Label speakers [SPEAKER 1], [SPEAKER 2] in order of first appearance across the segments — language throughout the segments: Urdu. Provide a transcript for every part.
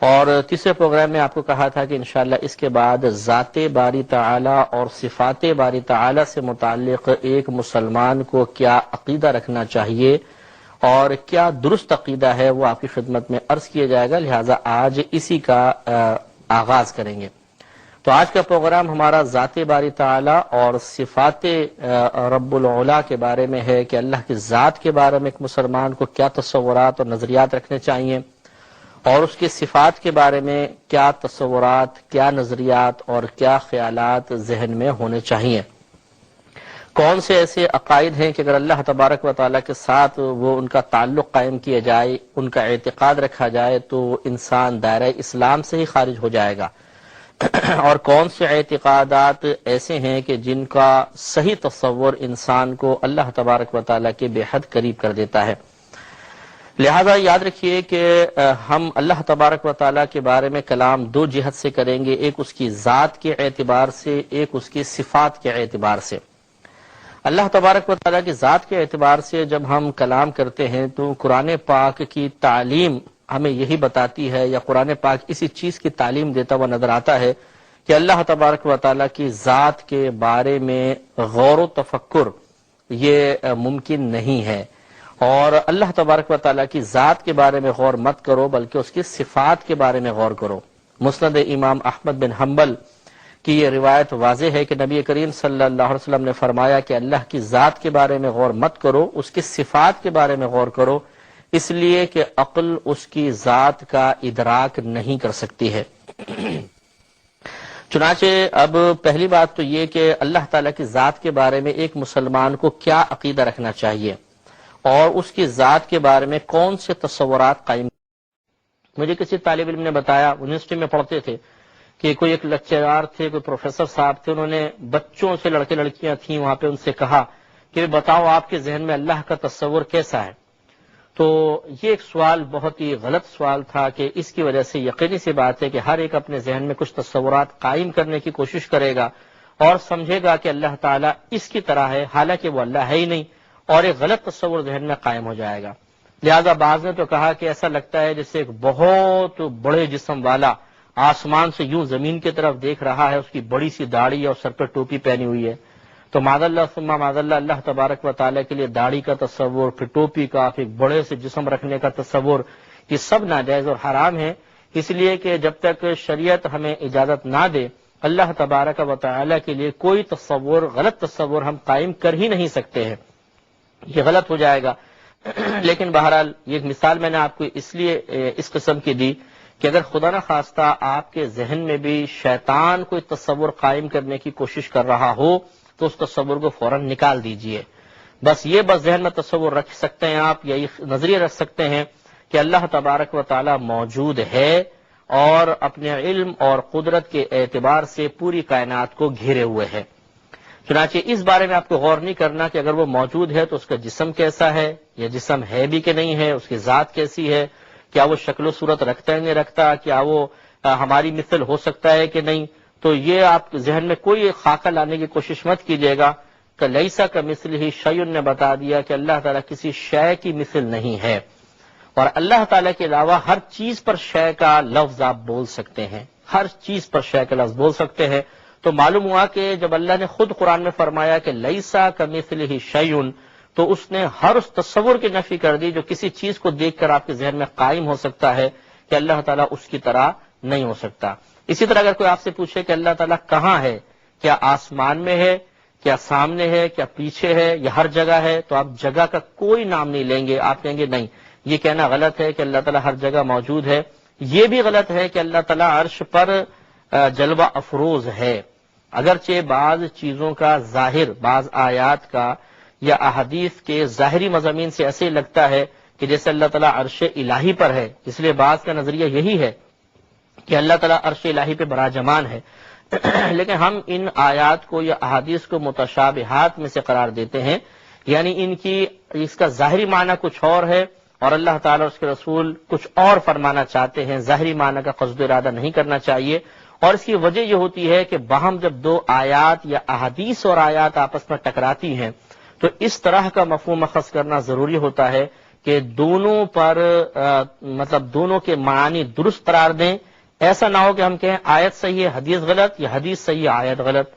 [SPEAKER 1] اور تیسرے پروگرام میں آپ کو کہا تھا کہ انشاءاللہ اس کے بعد ذات باری تعالی اور صفات باری تعالی سے متعلق ایک مسلمان کو کیا عقیدہ رکھنا چاہیے اور کیا درست عقیدہ ہے وہ آپ کی خدمت میں عرض کیا جائے گا، لہٰذا آج اسی کا آغاز کریں گے۔ تو آج کا پروگرام ہمارا ذات باری تعالی اور صفات رب العلا کے بارے میں ہے کہ اللہ کی ذات کے بارے میں ایک مسلمان کو کیا تصورات اور نظریات رکھنے چاہیے، اور اس کی صفات کے بارے میں کیا تصورات، کیا نظریات اور کیا خیالات ذہن میں ہونے چاہیے۔ کون سے ایسے عقائد ہیں کہ اگر اللہ تبارک و تعالیٰ کے ساتھ وہ ان کا تعلق قائم کیا جائے، ان کا اعتقاد رکھا جائے تو انسان دائرہ اسلام سے ہی خارج ہو جائے گا، اور کون سے اعتقادات ایسے ہیں کہ جن کا صحیح تصور انسان کو اللہ تبارک و تعالیٰ کے بے حد قریب کر دیتا ہے۔ لہذا یاد رکھیے کہ ہم اللہ تبارک و تعالیٰ کے بارے میں کلام دو جہت سے کریں گے، ایک اس کی ذات کے اعتبار سے، ایک اس کی صفات کے اعتبار سے۔ اللہ تبارک و تعالیٰ کی ذات کے اعتبار سے جب ہم کلام کرتے ہیں تو قرآن پاک کی تعلیم ہمیں یہی بتاتی ہے، یا قرآن پاک اسی چیز کی تعلیم دیتا ہوا نظر آتا ہے کہ اللہ تبارک و تعالیٰ کی ذات کے بارے میں غور و تفکر یہ ممکن نہیں ہے، اور اللہ تبارک و تعالیٰ کی ذات کے بارے میں غور مت کرو بلکہ اس کی صفات کے بارے میں غور کرو۔ مسند امام احمد بن حنبل کی یہ روایت واضح ہے کہ نبی کریم صلی اللہ علیہ وسلم نے فرمایا کہ اللہ کی ذات کے بارے میں غور مت کرو، اس کی صفات کے بارے میں غور کرو، اس لیے کہ عقل اس کی ذات کا ادراک نہیں کر سکتی ہے۔ چنانچہ اب پہلی بات تو یہ کہ اللہ تعالیٰ کی ذات کے بارے میں ایک مسلمان کو کیا عقیدہ رکھنا چاہیے اور اس کی ذات کے بارے میں کون سے تصورات قائم۔ مجھے کسی طالب علم نے بتایا، یونیورسٹی میں پڑھتے تھے، کہ کوئی ایک لیکچرار تھے، کوئی پروفیسر صاحب تھے، انہوں نے بچوں سے، لڑکے لڑکیاں تھیں وہاں پہ، ان سے کہا کہ بتاؤ آپ کے ذہن میں اللہ کا تصور کیسا ہے؟ تو یہ ایک سوال بہت ہی غلط سوال تھا کہ اس کی وجہ سے یقینی سی بات ہے کہ ہر ایک اپنے ذہن میں کچھ تصورات قائم کرنے کی کوشش کرے گا اور سمجھے گا کہ اللہ تعالیٰ اس کی طرح ہے، حالانکہ وہ اللہ ہے ہی نہیں، اور ایک غلط تصور ذہن میں قائم ہو جائے گا۔ لہذا بعض نے تو کہا کہ ایسا لگتا ہے جیسے ایک بہت بڑے جسم والا آسمان سے یوں زمین کی طرف دیکھ رہا ہے، اس کی بڑی سی داڑھی اور سر پہ ٹوپی پہنی ہوئی ہے۔ تو معاذ اللہ ثم معاذ اللہ، اللہ تبارک و تعالیٰ کے لیے داڑھی کا تصور، پھر ٹوپی کا، پھر بڑے سے جسم رکھنے کا تصور، یہ سب ناجائز اور حرام ہے، اس لیے کہ جب تک شریعت ہمیں اجازت نہ دے اللہ تبارک و تعالیٰ کے لیے کوئی تصور، غلط تصور ہم قائم کر ہی نہیں سکتے ہیں، یہ غلط ہو جائے گا۔ لیکن بہرحال یہ مثال میں نے آپ کو اس لیے اس قسم کی دی کہ اگر خدا نہ خواستہ آپ کے ذہن میں بھی شیطان کوئی تصور قائم کرنے کی کوشش کر رہا ہو تو اس تصور کو فوراً نکال دیجئے۔ بس ذہن میں تصور رکھ سکتے ہیں آپ، یا یہ نظریہ رکھ سکتے ہیں کہ اللہ تبارک و تعالی موجود ہے اور اپنے علم اور قدرت کے اعتبار سے پوری کائنات کو گھیرے ہوئے ہے۔ چنانچہ اس بارے میں آپ کو غور نہیں کرنا کہ اگر وہ موجود ہے تو اس کا جسم کیسا ہے، یا جسم ہے بھی کہ نہیں ہے، اس کی ذات کیسی ہے، کیا وہ شکل و صورت رکھتا ہے نہیں رکھتا، کیا وہ ہماری مثل ہو سکتا ہے کہ نہیں۔ تو یہ آپ ذہن میں کوئی خاکہ لانے کی کوشش مت کیجیے گا کہ لیسا کا مثل ہی شیء نے بتا دیا کہ اللہ تعالیٰ کسی شے کی مثل نہیں ہے، اور اللہ تعالیٰ کے علاوہ ہر چیز پر شے کا لفظ آپ بول سکتے ہیں، ہر چیز پر شے کا لفظ بول سکتے ہیں۔ تو معلوم ہوا کہ جب اللہ نے خود قرآن میں فرمایا کہ لیسا کا مثل ہی شیء، تو اس نے ہر اس تصور کی نفی کر دی جو کسی چیز کو دیکھ کر آپ کے ذہن میں قائم ہو سکتا ہے کہ اللہ تعالیٰ اس کی طرح نہیں ہو سکتا۔ اسی طرح اگر کوئی آپ سے پوچھے کہ اللہ تعالیٰ کہاں ہے، کیا آسمان میں ہے، کیا سامنے ہے، کیا پیچھے ہے، یا ہر جگہ ہے، تو آپ جگہ کا کوئی نام نہیں لیں گے، آپ کہیں گے نہیں، یہ کہنا غلط ہے کہ اللہ تعالیٰ ہر جگہ موجود ہے۔ یہ بھی غلط ہے کہ اللہ تعالیٰ عرش پر جلوہ افروز ہے، اگرچہ بعض چیزوں کا ظاہر، بعض آیات کا یا احادیث کے ظاہری مضامین سے ایسے لگتا ہے کہ جیسے اللہ تعالیٰ عرش الہی پر ہے، اس لیے بعض کا نظریہ یہی ہے کہ اللہ تعالیٰ عرش الہی پہ براجمان ہے، لیکن ہم ان آیات کو یا احادیث کو متشابہات میں سے قرار دیتے ہیں، یعنی اس کا ظاہری معنی کچھ اور ہے اور اللہ تعالیٰ اور اس کے رسول کچھ اور فرمانا چاہتے ہیں، ظاہری معنی کا قصد و ارادہ نہیں کرنا چاہیے۔ اور اس کی وجہ یہ ہوتی ہے کہ باہم جب دو آیات یا احادیث اور آیات آپس میں ٹکراتی ہیں تو اس طرح کا مفہوم اخذ کرنا ضروری ہوتا ہے کہ دونوں پر مطلب دونوں کے معنی درست قرار دیں. ایسا نہ ہو کہ ہم کہیں آیت صحیح ہے حدیث غلط یا حدیث صحیح ہے آیت غلط.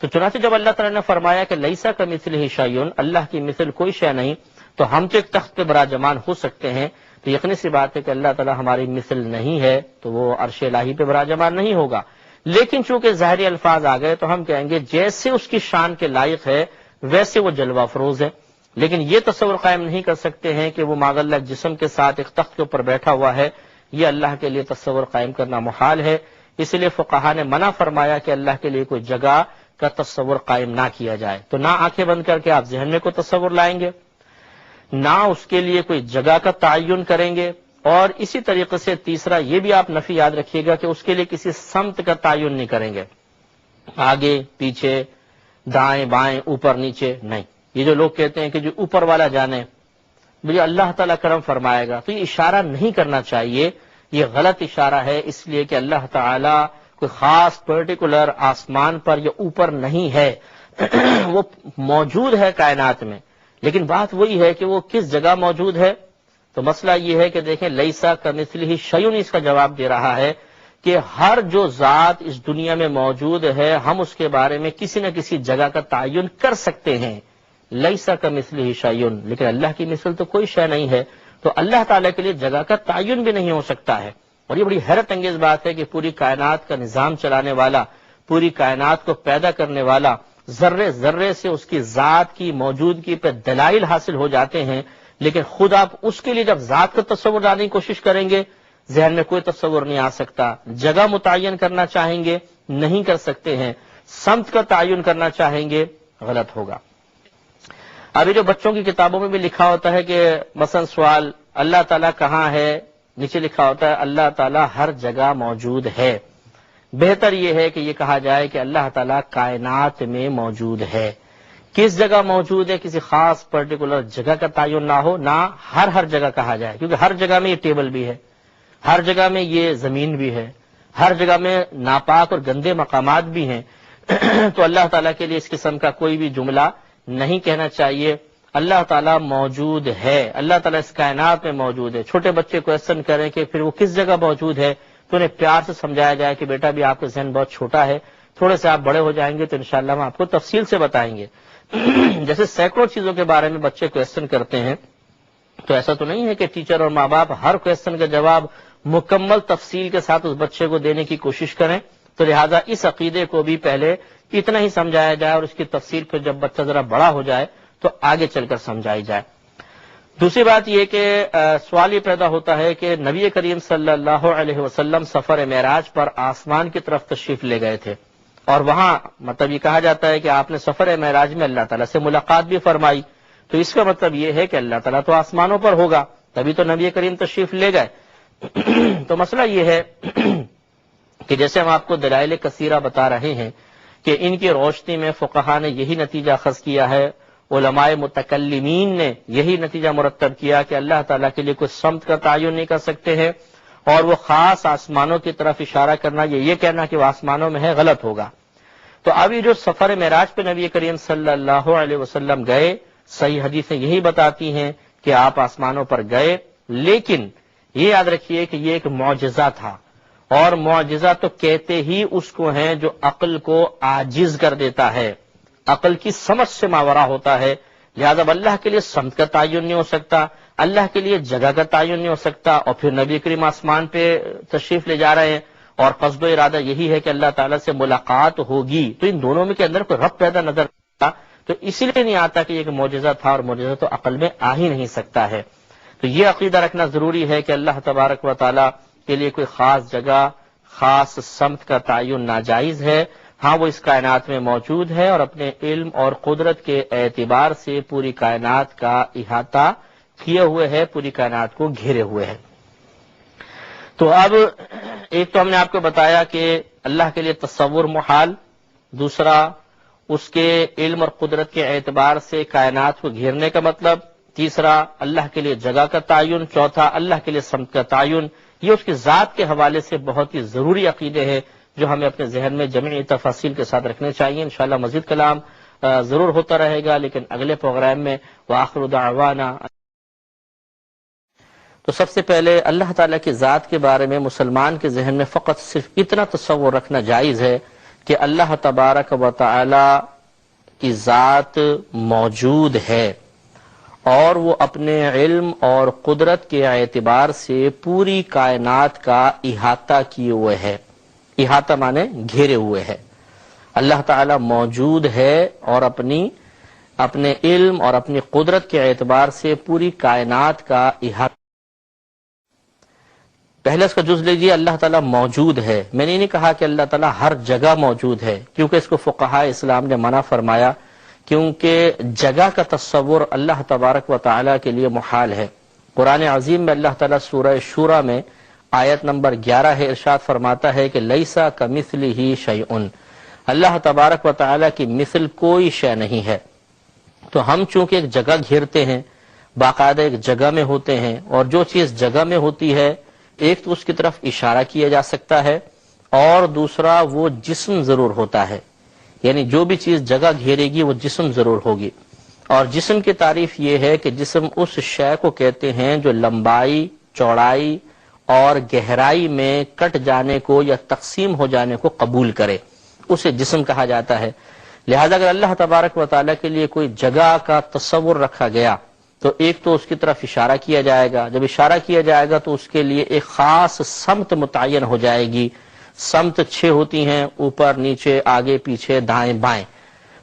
[SPEAKER 1] تو چنانچہ جب اللہ تعالیٰ نے فرمایا کہ لیسا کمثلہ شیء، اللہ کی مثل کوئی شے نہیں، تو ہم تو ایک تخت پہ براجمان ہو سکتے ہیں، تو یقینی سی بات ہے کہ اللہ تعالیٰ ہماری مثل نہیں ہے تو وہ عرش الہی پہ براجمان نہیں ہوگا. لیکن چونکہ ظاہری الفاظ آ گئے تو ہم کہیں گے جیسے اس کی شان کے لائق ہے ویسے وہ جلوہ افروز ہے. لیکن یہ تصور قائم نہیں کر سکتے ہیں کہ وہ معاذ اللہ جسم کے ساتھ ایک تخت کے اوپر بیٹھا ہوا ہے. یہ اللہ کے لیے تصور قائم کرنا محال ہے. اس لیے فقہا نے منع فرمایا کہ اللہ کے لیے کوئی جگہ کا تصور قائم نہ کیا جائے. تو نہ آنکھیں بند کر کے آپ ذہن میں کوئی تصور لائیں گے، نہ اس کے لیے کوئی جگہ کا تعین کریں گے، اور اسی طریقے سے تیسرا یہ بھی آپ نفی یاد رکھیے گا کہ اس کے لیے کسی سمت کا تعین نہیں کریں گے، آگے پیچھے دائیں بائیں اوپر نیچے نہیں. یہ جو لوگ کہتے ہیں کہ جو اوپر والا جانے مجھے اللہ تعالیٰ کرم فرمائے گا، تو یہ اشارہ نہیں کرنا چاہیے، یہ غلط اشارہ ہے، اس لیے کہ اللہ تعالیٰ کوئی خاص پرٹیکولر آسمان پر یا اوپر نہیں ہے. وہ موجود ہے کائنات میں، لیکن بات وہی ہے کہ وہ کس جگہ موجود ہے. تو مسئلہ یہ ہے کہ دیکھیں لیسا کمثلہ شیء اس کا جواب دے رہا ہے کہ ہر جو ذات اس دنیا میں موجود ہے ہم اس کے بارے میں کسی نہ کسی جگہ کا تعین کر سکتے ہیں. لیسا کمثلہ شیء، لیکن اللہ کی مثل تو کوئی شے نہیں ہے، تو اللہ تعالیٰ کے لیے جگہ کا تعین بھی نہیں ہو سکتا ہے. اور یہ بڑی حیرت انگیز بات ہے کہ پوری کائنات کا نظام چلانے والا، پوری کائنات کو پیدا کرنے والا، ذرے ذرے سے اس کی ذات کی موجودگی پہ دلائل حاصل ہو جاتے ہیں، لیکن خود آپ اس کے لیے جب ذات کا تصور لانے کی کوشش کریں گے ذہن میں کوئی تصور نہیں آ سکتا. جگہ متعین کرنا چاہیں گے نہیں کر سکتے ہیں، سمت کا تعین کرنا چاہیں گے غلط ہوگا. ابھی جو بچوں کی کتابوں میں بھی لکھا ہوتا ہے کہ مثلا سوال اللہ تعالیٰ کہاں ہے، نیچے لکھا ہوتا ہے اللہ تعالیٰ ہر جگہ موجود ہے. بہتر یہ ہے کہ یہ کہا جائے کہ اللہ تعالیٰ کائنات میں موجود ہے. کس جگہ موجود ہے کسی خاص پرٹیکولر جگہ کا تعین نہ ہو، نہ ہر جگہ کہا جائے، کیونکہ ہر جگہ میں یہ ٹیبل بھی ہے، ہر جگہ میں یہ زمین بھی ہے، ہر جگہ میں ناپاک اور گندے مقامات بھی ہیں. تو اللہ تعالیٰ کے لیے اس قسم کا کوئی بھی جملہ نہیں کہنا چاہیے. اللہ تعالیٰ موجود ہے، اللہ تعالیٰ اس کائنات میں موجود ہے. چھوٹے بچے کو کویسچن کریں کہ پھر وہ کس جگہ موجود ہے تو انہیں پیار سے سمجھایا جائے کہ بیٹا بھی آپ کا ذہن بہت چھوٹا ہے، تھوڑے سے آپ بڑے ہو جائیں گے تو انشاءاللہ ہم آپ کو تفصیل سے بتائیں گے. جیسے سینکڑوں چیزوں کے بارے میں بچے کویسچن کرتے ہیں، تو ایسا تو نہیں ہے کہ ٹیچر اور ماں باپ ہر کویسچن کا جواب مکمل تفصیل کے ساتھ اس بچے کو دینے کی کوشش کریں. تو لہٰذا اس عقیدے کو بھی پہلے اتنا ہی سمجھایا جائے اور اس کی تفصیل پھر جب بچہ ذرا بڑا ہو جائے تو آگے چل کر سمجھائی جائے. دوسری بات یہ کہ سوال یہ پیدا ہوتا ہے کہ نبی کریم صلی اللہ علیہ وسلم سفر معراج پر آسمان کی طرف تشریف لے گئے تھے، اور وہاں مطلب یہ کہا جاتا ہے کہ آپ نے سفر معراج میں اللہ تعالیٰ سے ملاقات بھی فرمائی. تو اس کا مطلب یہ ہے کہ اللہ تعالیٰ تو آسمانوں پر ہوگا، تبھی تو نبی کریم تشریف لے گئے. تو مسئلہ یہ ہے کہ جیسے ہم آپ کو دلائل کثیرہ بتا رہے ہیں کہ ان کی روشنی میں فقہا نے یہی نتیجہ اخذ کیا ہے، علماء متکلمین نے یہی نتیجہ مرتب کیا کہ اللہ تعالیٰ کے لیے کوئی سمت کا تعین نہیں کر سکتے ہیں، اور وہ خاص آسمانوں کی طرف اشارہ کرنا یہ کہنا کہ وہ آسمانوں میں ہے غلط ہوگا. تو اب یہ جو سفر معراج پہ نبی کریم صلی اللہ علیہ وسلم گئے، صحیح حدیثیں یہی بتاتی ہیں کہ آپ آسمانوں پر گئے، لیکن یہ یاد رکھیے کہ یہ ایک معجزہ تھا، اور معجزہ تو کہتے ہی اس کو ہیں جو عقل کو عاجز کر دیتا ہے، عقل کی سمجھ سے ماورا ہوتا ہے. لہذا اللہ کے لیے سمت کا تعین نہیں ہو سکتا، اللہ کے لیے جگہ کا تعین نہیں ہو سکتا، اور پھر نبی کریم آسمان پہ تشریف لے جا رہے ہیں اور قصد و ارادہ یہی ہے کہ اللہ تعالیٰ سے ملاقات ہوگی. تو ان دونوں میں کے اندر کوئی ربط پیدا نظر آتا، تو اسی لیے نہیں آتا کہ یہ ایک معجزہ تھا، اور معجزہ تو عقل میں آ ہی نہیں سکتا ہے. تو یہ عقیدہ رکھنا ضروری ہے کہ اللہ تبارک و تعالیٰ کے لیے کوئی خاص جگہ، خاص سمت کا تعین ناجائز ہے. ہاں وہ اس کائنات میں موجود ہے اور اپنے علم اور قدرت کے اعتبار سے پوری کائنات کا احاطہ کیے ہوئے ہے، پوری کائنات کو گھیرے ہوئے ہے. تو اب ایک تو ہم نے آپ کو بتایا کہ اللہ کے لیے تصور محال، دوسرا اس کے علم اور قدرت کے اعتبار سے کائنات کو گھیرنے کا مطلب، تیسرا اللہ کے لیے جگہ کا تعین، چوتھا اللہ کے لیے سمت کا تعین. یہ اس کی ذات کے حوالے سے بہت ہی ضروری عقیدے ہیں جو ہمیں اپنے ذہن میں جمعی تفاصیل کے ساتھ رکھنے چاہیے. انشاءاللہ مزید کلام ضرور ہوتا رہے گا، لیکن اگلے پروگرام میں وآخر دعوانا تو سب سے پہلے اللہ تعالیٰ کی ذات کے بارے میں مسلمان کے ذہن میں فقط صرف اتنا تصور رکھنا جائز ہے کہ اللہ تبارک و تعالی کی ذات موجود ہے اور وہ اپنے علم اور قدرت کے اعتبار سے پوری کائنات کا احاطہ کیے ہوئے ہے. احاطہ مانے گھیرے ہوئے ہے. اللہ تعالی موجود ہے اور اپنے علم اور اپنی قدرت کے اعتبار سے پوری کائنات کا احاطہ. پہلے اس کا جز لیجیے، اللہ تعالیٰ موجود ہے. میں نے نہیں کہا کہ اللہ تعالیٰ ہر جگہ موجود ہے، کیونکہ اس کو فقہاء اسلام نے منع فرمایا، کیونکہ جگہ کا تصور اللہ تبارک و تعالیٰ کے لیے محال ہے. قرآن عظیم میں اللہ تعالیٰ سورہ شورى میں آیت نمبر 11 ہے، ارشاد فرماتا ہے کہ لیسا کمثلہ شیء، اللہ تبارک و تعالیٰ کی مثل کوئی شے نہیں ہے. تو ہم چونکہ ایک جگہ گھیرتے ہیں، باقاعدہ ایک جگہ میں ہوتے ہیں، اور جو چیز جگہ میں ہوتی ہے ایک تو اس کی طرف اشارہ کیا جا سکتا ہے، اور دوسرا وہ جسم ضرور ہوتا ہے. یعنی جو بھی چیز جگہ گھیرے گی وہ جسم ضرور ہوگی. اور جسم کی تعریف یہ ہے کہ جسم اس شے کو کہتے ہیں جو لمبائی، چوڑائی اور گہرائی میں کٹ جانے کو یا تقسیم ہو جانے کو قبول کرے، اسے جسم کہا جاتا ہے. لہذا اگر اللہ تبارک و تعالیٰ کے لیے کوئی جگہ کا تصور رکھا گیا تو ایک تو اس کی طرف اشارہ کیا جائے گا، جب اشارہ کیا جائے گا تو اس کے لیے ایک خاص سمت متعین ہو جائے گی. سمت 6 ہوتی ہیں، اوپر نیچے آگے پیچھے دائیں بائیں.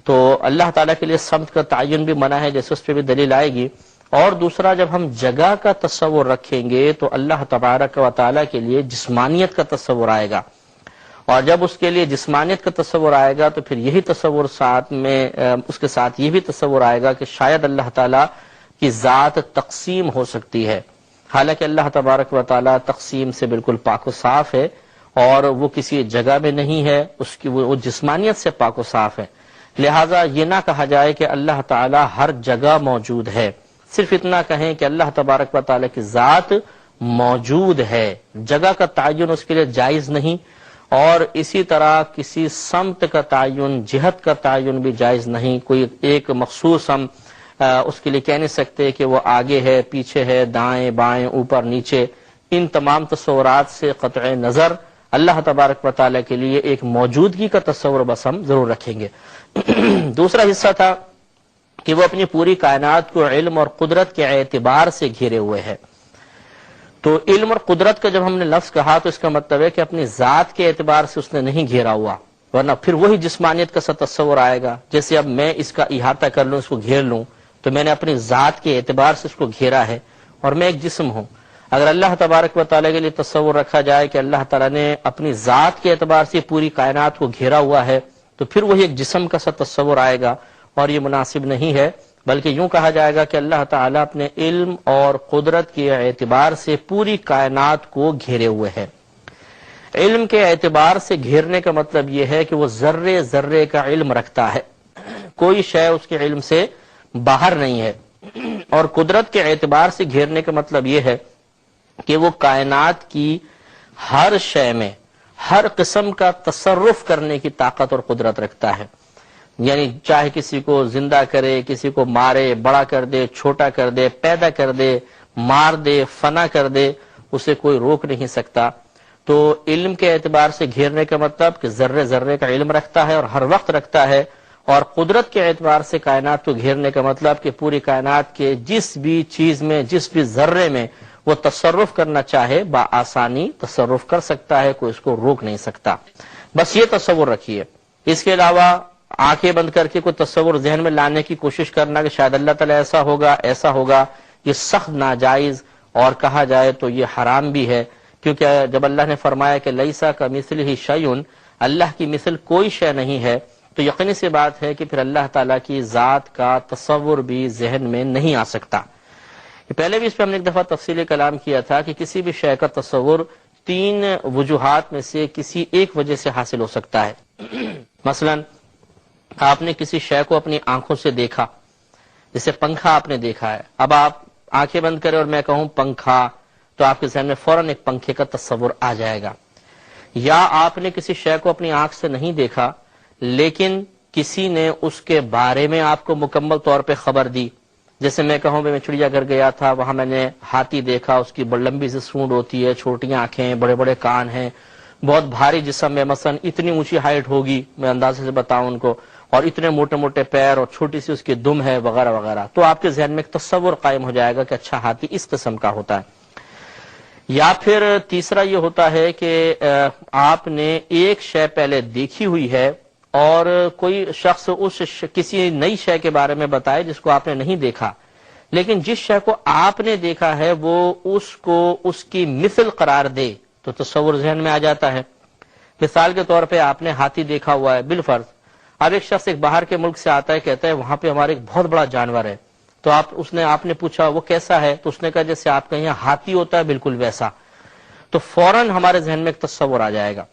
[SPEAKER 1] تو اللہ تعالیٰ کے لیے سمت کا تعین بھی منع ہے، جیسے اس پہ بھی دلیل آئے گی. اور دوسرا جب ہم جگہ کا تصور رکھیں گے تو اللہ تبارک و تعالیٰ کے لیے جسمانیت کا تصور آئے گا، اور جب اس کے لیے جسمانیت کا تصور آئے گا تو پھر یہی تصور ساتھ میں اس کے ساتھ یہ بھی تصور آئے گا کہ شاید اللہ تعالیٰ کی ذات تقسیم ہو سکتی ہے. حالانکہ اللہ تبارک و تعالیٰ تقسیم سے بالکل پاک و صاف ہے، اور وہ کسی جگہ میں نہیں ہے، اس کی وہ جسمانیت سے پاک و صاف ہے. لہٰذا یہ نہ کہا جائے کہ اللہ تعالیٰ ہر جگہ موجود ہے، صرف اتنا کہیں کہ اللہ تبارک و تعالیٰ کی ذات موجود ہے. جگہ کا تعین اس کے لیے جائز نہیں، اور اسی طرح کسی سمت کا تعین، جہت کا تعین بھی جائز نہیں. کوئی ایک مخصوص ہم اس کے لیے کہہ نہیں سکتے کہ وہ آگے ہے، پیچھے ہے، دائیں بائیں، اوپر نیچے. ان تمام تصورات سے قطع نظر اللہ تبارک و تعالیٰ کے لیے ایک موجودگی کا تصور بس ہم ضرور رکھیں گے. دوسرا حصہ تھا کہ وہ اپنی پوری کائنات کو علم اور قدرت کے اعتبار سے گھیرے ہوئے ہے. تو علم اور قدرت کا جب ہم نے لفظ کہا تو اس کا مطلب ہے کہ اپنی ذات کے اعتبار سے اس نے نہیں گھیرا ہوا، ورنہ پھر وہی جسمانیت کا سا تصور آئے گا. جیسے اب میں اس کا احاطہ کر لوں، اس کو گھیر لوں، تو میں نے اپنی ذات کے اعتبار سے اس کو گھیرا ہے، اور میں ایک جسم ہوں. اگر اللہ تبارک و تعالیٰ کے لیے تصور رکھا جائے کہ اللہ تعالیٰ نے اپنی ذات کے اعتبار سے پوری کائنات کو گھیرا ہوا ہے، تو پھر وہی ایک جسم کا سا تصور آئے گا، اور یہ مناسب نہیں ہے. بلکہ یوں کہا جائے گا کہ اللہ تعالیٰ اپنے علم اور قدرت کے اعتبار سے پوری کائنات کو گھیرے ہوئے ہے. علم کے اعتبار سے گھیرنے کا مطلب یہ ہے کہ وہ ذرے ذرے کا علم رکھتا ہے، کوئی شے اس کے علم سے باہر نہیں ہے. اور قدرت کے اعتبار سے گھیرنے کا مطلب یہ ہے کہ وہ کائنات کی ہر شے میں ہر قسم کا تصرف کرنے کی طاقت اور قدرت رکھتا ہے. یعنی چاہے کسی کو زندہ کرے، کسی کو مارے، بڑا کر دے، چھوٹا کر دے، پیدا کر دے، مار دے، فنا کر دے، اسے کوئی روک نہیں سکتا. تو علم کے اعتبار سے گھیرنے کا مطلب کہ ذرے ذرے کا علم رکھتا ہے اور ہر وقت رکھتا ہے. اور قدرت کے اعتبار سے کائنات کو گھیرنے کا مطلب کہ پوری کائنات کے جس بھی چیز میں، جس بھی ذرے میں وہ تصرف کرنا چاہے بآسانی تصرف کر سکتا ہے، کوئی اس کو روک نہیں سکتا. بس یہ تصور رکھیے. اس کے علاوہ آنکھیں بند کر کے کوئی تصور ذہن میں لانے کی کوشش کرنا کہ شاید اللہ تعالیٰ ایسا ہوگا ایسا ہوگا، یہ سخت ناجائز، اور کہا جائے تو یہ حرام بھی ہے. کیونکہ جب اللہ نے فرمایا کہ لیسا کمثلہ شیء، اللہ کی مثل کوئی شے نہیں ہے، تو یقینی سی بات ہے کہ پھر اللہ تعالیٰ کی ذات کا تصور بھی ذہن میں نہیں آ سکتا. پہلے بھی اس پہ ہم نے ایک دفعہ تفصیلی کلام کیا تھا کہ کسی بھی شے کا تصور 3 وجوہات میں سے کسی ایک وجہ سے حاصل ہو سکتا ہے. مثلا آپ نے کسی شے کو اپنی آنکھوں سے دیکھا، جیسے پنکھا آپ نے دیکھا ہے. اب آپ آنکھیں بند کریں اور میں کہوں پنکھا، تو آپ کے ذہن میں فوراً ایک پنکھے کا تصور آ جائے گا. یا آپ نے کسی شے کو اپنی آنکھ سے نہیں دیکھا، لیکن کسی نے اس کے بارے میں آپ کو مکمل طور پہ خبر دی، جیسے میں کہوں میں چڑیا گھر گیا تھا، وہاں میں نے ہاتھی دیکھا، اس کی بڑی لمبی سی سونڈ ہوتی ہے، چھوٹیاں آنکھیں، بڑے بڑے کان ہیں، بہت بھاری جسم ہے، مثلا اتنی اونچی ہائٹ ہوگی میں اندازے سے بتاؤں ان کو، اور اتنے موٹے موٹے پیر اور چھوٹی سی اس کی دم ہے وغیرہ وغیرہ، تو آپ کے ذہن میں ایک تصور قائم ہو جائے گا کہ اچھا ہاتھی اس قسم کا ہوتا ہے۔ یا پھر تیسرا یہ ہوتا ہے کہ آپ نے ایک شے پہلے دیکھی ہوئی ہے اور کوئی شخص کسی نئی شے کے بارے میں بتائے جس کو آپ نے نہیں دیکھا، لیکن جس شے کو آپ نے دیکھا ہے وہ اس کو اس کی مثل قرار دے تو تصور ذہن میں آ جاتا ہے۔ مثال کے طور پہ آپ نے ہاتھی دیکھا ہوا ہے بالفرض، اب ایک شخص ایک باہر کے ملک سے آتا ہے، کہتا ہے وہاں پہ ہمارے ایک بہت بڑا جانور ہے، تو آپ نے پوچھا وہ کیسا ہے، تو اس نے کہا جیسے آپ کے یہاں ہاتھی ہوتا ہے بالکل ویسا، تو فوراً ہمارے ذہن میں ایک تصور آ جائے گا۔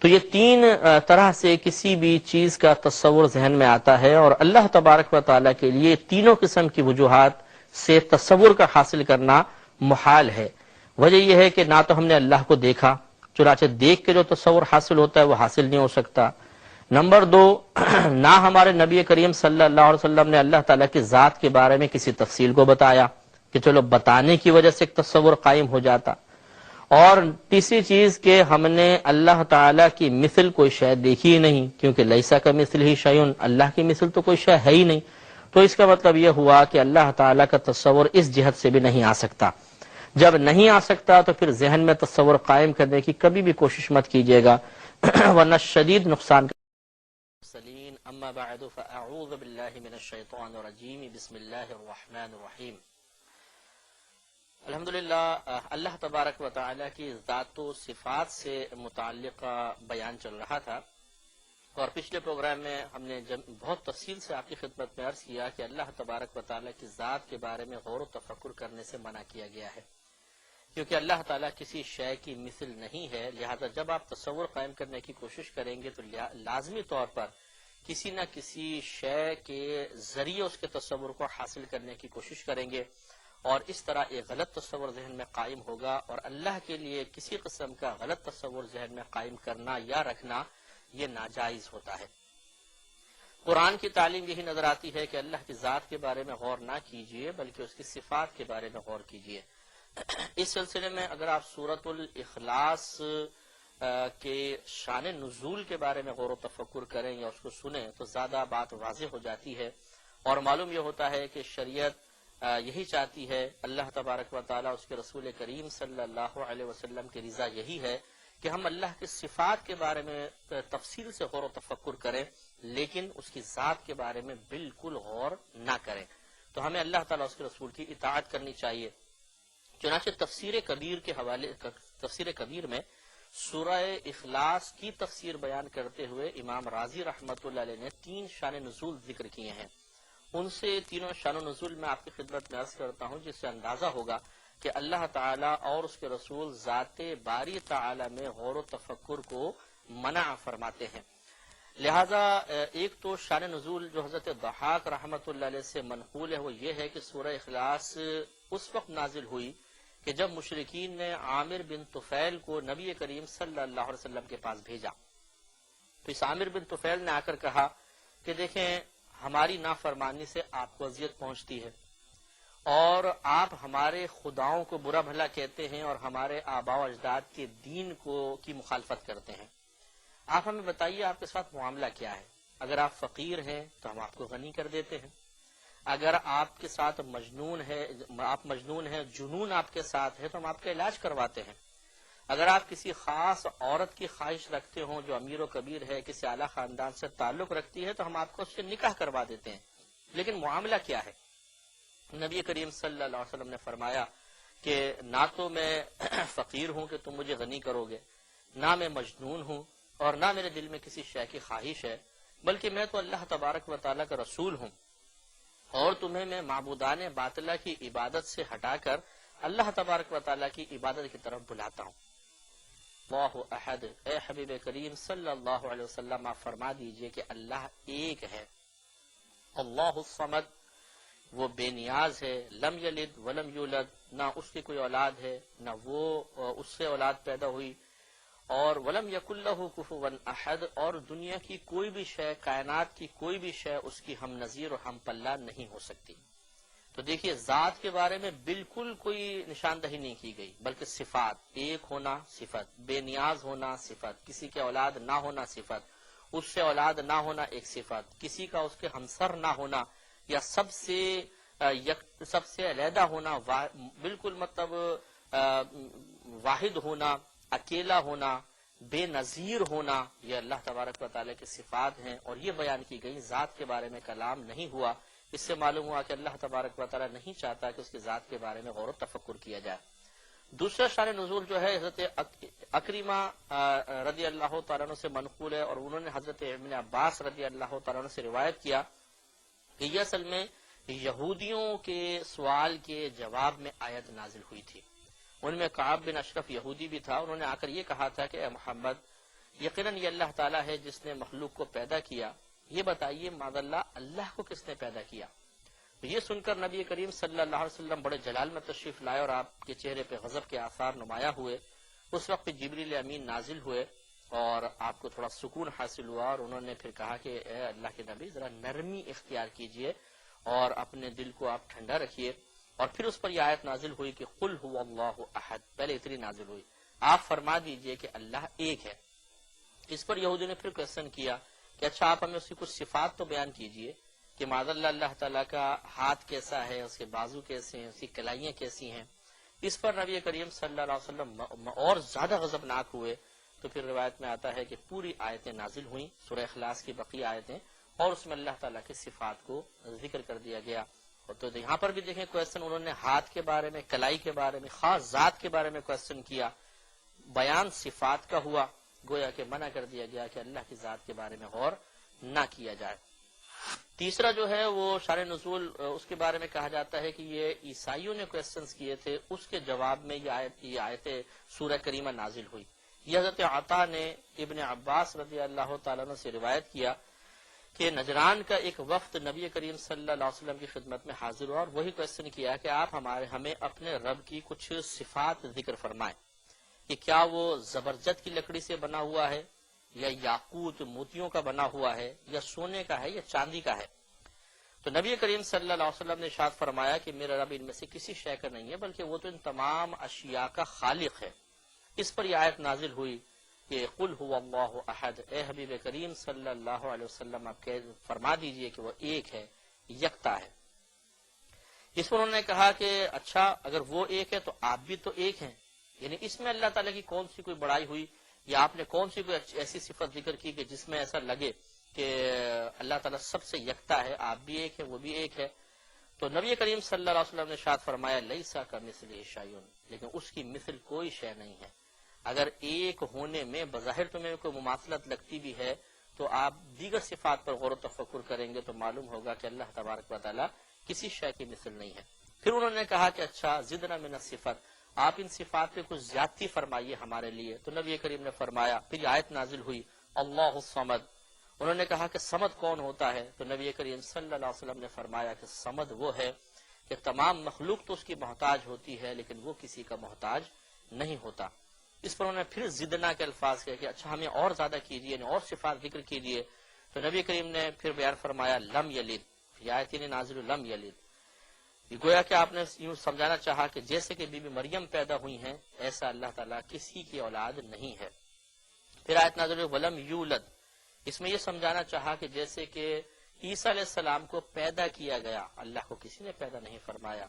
[SPEAKER 1] تو یہ تین طرح سے کسی بھی چیز کا تصور ذہن میں آتا ہے، اور اللہ تبارک و تعالیٰ کے لیے تینوں قسم کی وجوہات سے تصور کا حاصل کرنا محال ہے۔ وجہ یہ ہے کہ نہ تو ہم نے اللہ کو دیکھا، چنانچہ دیکھ کے جو تصور حاصل ہوتا ہے وہ حاصل نہیں ہو سکتا۔ نمبر دو، نہ ہمارے نبی کریم صلی اللہ علیہ وسلم نے اللہ تعالیٰ کی ذات کے بارے میں کسی تفصیل کو بتایا کہ چلو بتانے کی وجہ سے ایک تصور قائم ہو جاتا، اور تیسری چیز کہ ہم نے اللہ تعالیٰ کی مثل کوئی شے دیکھی ہی نہیں، کیونکہ لیسا کا مثل ہی شیئن، اللہ کی مثل تو کوئی شے ہے ہی نہیں، تو اس کا مطلب یہ ہوا کہ اللہ تعالیٰ کا تصور اس جہت سے بھی نہیں آ سکتا۔ جب نہیں آ سکتا تو پھر ذہن میں تصور قائم کرنے کی کبھی بھی کوشش مت کیجیے گا، ورنہ شدید نقصان کا۔ اما بعد فاعوذ باللہ من الشیطان الرجیم، بسم اللہ الرحمن الرحیم۔ الحمدللہ، اللہ تبارک و تعالیٰ کی ذات و صفات سے متعلق بیان چل رہا تھا، اور پچھلے پروگرام میں ہم نے بہت تفصیل سے آپ کی خدمت میں عرض کیا کہ اللہ تبارک و تعالیٰ کی ذات کے بارے میں غور و تفکر کرنے سے منع کیا گیا ہے، کیونکہ اللہ تعالیٰ کسی شے کی مثل نہیں ہے، لہذا جب آپ تصور قائم کرنے کی کوشش کریں گے تو لازمی طور پر کسی نہ کسی شے کے ذریعے اس کے تصور کو حاصل کرنے کی کوشش کریں گے، اور اس طرح ایک غلط تصور ذہن میں قائم ہوگا، اور اللہ کے لیے کسی قسم کا غلط تصور ذہن میں قائم کرنا یا رکھنا یہ ناجائز ہوتا ہے۔ قرآن کی تعلیم یہی نظر آتی ہے کہ اللہ کی ذات کے بارے میں غور نہ کیجیے بلکہ اس کی صفات کے بارے میں غور کیجیے۔ اس سلسلے میں اگر آپ سورۃ الاخلاص کے شان نزول کے بارے میں غور و تفکر کریں یا اس کو سنیں تو زیادہ بات واضح ہو جاتی ہے، اور معلوم یہ ہوتا ہے کہ شریعت یہی چاہتی ہے، اللہ تبارک و تعالیٰ اس کے رسول کریم صلی اللہ علیہ وسلم کی رضا یہی ہے کہ ہم اللہ کی صفات کے بارے میں تفصیل سے غور و تفکر کریں، لیکن اس کی ذات کے بارے میں بالکل غور نہ کریں۔ تو ہمیں اللہ تعالیٰ اس کے رسول کی اطاعت کرنی چاہیے۔ چنانچہ تفسیر کبیر میں سورہ اخلاص کی تفسیر بیان کرتے ہوئے امام رازی رحمۃ اللہ علیہ نے 3 شان نزول ذکر کیے ہیں۔ ان سے تینوں شان و نزول میں آپ کی خدمت میں عرض کرتا ہوں، جس سے اندازہ ہوگا کہ اللہ تعالیٰ اور اس کے رسول ذات باری تعالیٰ میں غور و تفکر کو منع فرماتے ہیں۔ لہذا ایک تو شان نزول جو حضرت ضحاک رحمۃ اللہ علیہ سے منقول ہے وہ یہ ہے کہ سورہ اخلاص اس وقت نازل ہوئی کہ جب مشرکین نے عامر بن طفیل کو نبی کریم صلی اللہ علیہ وسلم کے پاس بھیجا، تو اس عامر بن طفیل نے آ کر کہا کہ دیکھیں ہماری نافرمانی سے آپ کو اذیت پہنچتی ہے، اور آپ ہمارے خداؤں کو برا بھلا کہتے ہیں اور ہمارے آباء و اجداد کے دین کی مخالفت کرتے ہیں، آپ ہمیں بتائیے آپ کے ساتھ معاملہ کیا ہے؟ اگر آپ فقیر ہیں تو ہم آپ کو غنی کر دیتے ہیں، اگر آپ کے ساتھ آپ مجنون ہیں، جنون آپ کے ساتھ ہے تو ہم آپ کا علاج کرواتے ہیں، اگر آپ کسی خاص عورت کی خواہش رکھتے ہوں جو امیر و کبیر ہے، کسی اعلیٰ خاندان سے تعلق رکھتی ہے تو ہم آپ کو اس سے نکاح کروا دیتے ہیں، لیکن معاملہ کیا ہے؟ نبی کریم صلی اللہ علیہ وسلم نے فرمایا کہ نہ تو میں فقیر ہوں کہ تم مجھے غنی کرو گے، نہ میں مجنون ہوں، اور نہ میرے دل میں کسی شے کی خواہش ہے، بلکہ میں تو اللہ تبارک و تعالیٰ کا رسول ہوں، اور تمہیں میں معبودان باطلہ کی عبادت سے ہٹا کر اللہ تبارک و تعالیٰ کی عبادت کی طرف بلاتا ہوں۔ اللہ احد، اے حبیب کریم صلی اللہ علیہ وسلم آپ فرما دیجئے کہ اللہ ایک ہے، اللہ الصمد، وہ بے نیاز ہے، لم یلد ولم یولد، نہ اس کی کوئی اولاد ہے نہ وہ اس سے اولاد پیدا ہوئی، اور ولم یکن لہ کفوا احد، اور دنیا کی کوئی بھی شے، کائنات کی کوئی بھی شے اس کی ہم نظیر اور ہم پلہ نہیں ہو سکتی۔ تو دیکھیے ذات کے بارے میں بالکل کوئی نشاندہی نہیں کی گئی، بلکہ صفات، ایک ہونا صفت، بے نیاز ہونا صفت، کسی کے اولاد نہ ہونا صفت، اس سے اولاد نہ ہونا ایک صفت، کسی کا اس کے ہمسر نہ ہونا یا سب سے علیحدہ ہونا، بالکل مطلب واحد ہونا، اکیلا ہونا، بے نظیر ہونا، یہ اللہ تبارک و تعالیٰ کی صفات ہیں اور یہ بیان کی گئی۔ ذات کے بارے میں کلام نہیں ہوا، اس سے معلوم ہوا کہ اللہ تبارک و تعالیٰ نہیں چاہتا کہ اس کی ذات کے بارے میں غور و تفکر کیا جائے۔ دوسرا شان نزول جو ہے حضرت اکرمہ رضی اللہ تعالیٰ عنہ سے منقول ہے، اور انہوں نے حضرت ابن عباس رضی اللہ تعالیٰ عنہ سے روایت کیا کہ یہ اصل میں یہودیوں کے سوال کے جواب میں آیت نازل ہوئی تھی۔ ان میں کعب بن اشرف یہودی بھی تھا، انہوں نے آ کر یہ کہا تھا کہ اے محمد، یقیناً یہ اللہ تعالیٰ ہے جس نے مخلوق کو پیدا کیا، یہ بتائیے معاذ اللہ کو کس نے پیدا کیا؟ تو یہ سن کر نبی کریم صلی اللہ علیہ وسلم بڑے جلال میں تشریف لائے اور آپ کے چہرے پہ غضب کے آثار نمایاں ہوئے۔ اس وقت جبریل امین نازل ہوئے اور آپ کو تھوڑا سکون حاصل ہوا، اور انہوں نے پھر کہا کہ اے اللہ کے نبی، ذرا نرمی اختیار کیجئے اور اپنے دل کو آپ ٹھنڈا رکھیے۔ اور پھر اس پر یہ آیت نازل ہوئی کہ قل هو اللہ احد، پہلے اتنی نازل ہوئی، آپ فرما دیجئے کہ اللہ ایک ہے۔ اس پر یہودی نے پھر کوشچن کیا کہ اچھا آپ ہمیں اس کی کچھ صفات تو بیان کیجئے کہ معاذ اللہ تعالیٰ کا ہاتھ کیسا ہے، اس کے بازو کیسے ہیں، اس کی کلائیاں کیسی ہیں۔ اس پر نبی کریم صلی اللہ علیہ وسلم اور زیادہ غضبناک ہوئے۔ تو پھر روایت میں آتا ہے کہ پوری آیتیں نازل ہوئیں، سورہ اخلاص کی بقیہ آیتیں، اور اس میں اللہ تعالیٰ کی صفات کو ذکر کر دیا گیا۔ تو یہاں پر بھی دیکھیں کوشچن انہوں نے ہاتھ کے بارے میں، کلائی کے بارے میں، خاص ذات کے بارے میں کوشچن کیا، بیان صفات کا ہوا، گویا کہ منع کر دیا گیا کہ اللہ کی ذات کے بارے میں غور نہ کیا جائے۔ تیسرا جو ہے وہ شان نزول اس کے بارے میں کہا جاتا ہے کہ یہ عیسائیوں نے کوشچنز کیے تھے، اس کے جواب میں یہ آیت سورہ کریمہ نازل ہوئی۔ یہ حضرت عطا نے ابن عباس رضی اللہ تعالیٰ عنہ سے روایت کیا کہ نجران کا ایک وفد نبی کریم صلی اللہ علیہ وسلم کی خدمت میں حاضر ہوا اور وہی کوشچن کیا کہ آپ ہمیں اپنے رب کی کچھ صفات ذکر فرمائیں کہ کیا وہ زبرجد کی لکڑی سے بنا ہوا ہے، یا یاقوت موتیوں کا بنا ہوا ہے، یا سونے کا ہے، یا چاندی کا ہے۔ تو نبی کریم صلی اللہ علیہ وسلم نے ارشاد فرمایا کہ میرا رب ان میں سے کسی شے کا نہیں ہے، بلکہ وہ تو ان تمام اشیاء کا خالق ہے۔ اس پر یہ آیت نازل ہوئی کہ قل هو اللہ احد، اے حبیب کریم صلی اللہ علیہ وسلم آپ فرما دیجئے کہ وہ ایک ہے، یکتا ہے۔ اس پر انہوں نے کہا کہ اچھا اگر وہ ایک ہے تو آپ بھی تو ایک ہیں، یعنی اس میں اللہ تعالیٰ کی کون سی کوئی بڑائی ہوئی، یا آپ نے کون سی کوئی ایسی صفت ذکر کی کہ جس میں ایسا لگے کہ اللہ تعالیٰ سب سے یکتا ہے، آپ بھی ایک ہے، وہ بھی ایک ہے۔ تو نبی کریم صلی اللہ علیہ وسلم نے ارشاد فرمایا لیسا کمثلہ شیء، لیکن اس کی مثل کوئی شے نہیں ہے۔ اگر ایک ہونے میں بظاہر تمہیں کوئی مماثلت لگتی بھی ہے تو آپ دیگر صفات پر غور و تفکر کریں گے تو معلوم ہوگا کہ اللہ تبارک و تعالیٰ کسی شے کی مثل نہیں ہے۔ پھر انہوں نے کہا کہ اچھا زدنا من الصفات، آپ ان صفات پہ کچھ زیادتی فرمائیے ہمارے لیے۔ تو نبی کریم نے فرمایا، پھر آیت نازل ہوئی اللہ الصمد۔ انہوں نے کہا کہ صمد کون ہوتا ہے؟ تو نبی کریم صلی اللہ علیہ وسلم نے فرمایا کہ صمد وہ ہے کہ تمام مخلوق تو اس کی محتاج ہوتی ہے لیکن وہ کسی کا محتاج نہیں ہوتا۔ اس پر انہوں نے پھر زدنا کے الفاظ کہے کہ اچھا ہمیں اور زیادہ کیجیے، یعنی اور صفات ذکر کیجیے۔ تو نبی کریم نے پھر بیان فرمایا لم یلد، یہ آیت نازل لم یلد، گویا کہ آپ نے یوں سمجھانا چاہا کہ جیسے کہ بی بی مریم پیدا ہوئی ہیں ایسا اللہ تعالیٰ کسی کی اولاد نہیں ہے۔ پھر آیت نازل ولم یولد، اس میں یہ سمجھانا چاہا کہ جیسے کہ عیسیٰ علیہ السلام کو پیدا کیا گیا، اللہ کو کسی نے پیدا نہیں فرمایا۔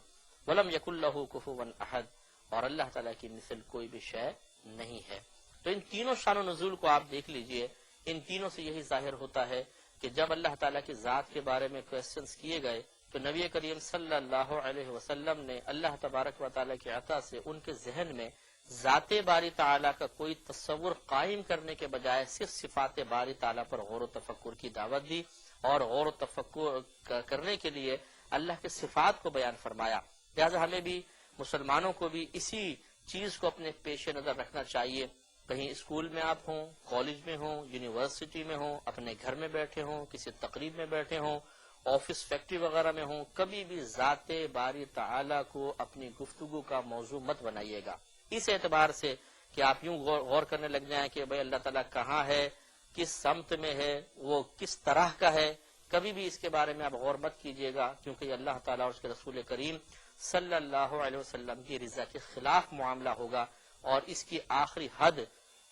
[SPEAKER 1] ولم یکن لہ کفوا احد، اور اللہ تعالیٰ کی مثل کوئی بھی شے نہیں ہے۔ تو ان تینوں شان و نزول کو آپ دیکھ لیجئے، ان تینوں سے یہی ظاہر ہوتا ہے کہ جب اللہ تعالیٰ کی ذات کے بارے میں کوشچنز کیے گئے تو نبی کریم صلی اللہ علیہ وسلم نے اللہ تبارک و تعالیٰ کی عطا سے ان کے ذہن میں ذات باری تعالیٰ کا کوئی تصور قائم کرنے کے بجائے صرف صفات باری تعالیٰ پر غور و تفکر کی دعوت دی، اور غور و تفکر کرنے کے لیے اللہ کے صفات کو بیان فرمایا۔ لہذا ہمیں بھی مسلمانوں کو بھی اسی چیز کو اپنے پیش نظر رکھنا چاہیے۔ کہیں اسکول میں آپ ہوں، کالج میں ہوں، یونیورسٹی میں ہوں، اپنے گھر میں بیٹھے ہوں، کسی تقریب میں بیٹھے ہوں، آفس فیکٹری وغیرہ میں ہوں، کبھی بھی ذات باری تعالیٰ کو اپنی گفتگو کا موضوع مت بنائیے گا، اس اعتبار سے کہ آپ یوں غور کرنے لگ جائیں کہ بھئی اللہ تعالیٰ کہاں ہے، کس سمت میں ہے، وہ کس طرح کا ہے، کبھی بھی اس کے بارے میں آپ غور مت کیجیے گا، کیونکہ یہ اللہ تعالیٰ اور اس کے رسول کریم صلی اللہ علیہ وسلم کی رضا کے خلاف معاملہ ہوگا، اور اس کی آخری حد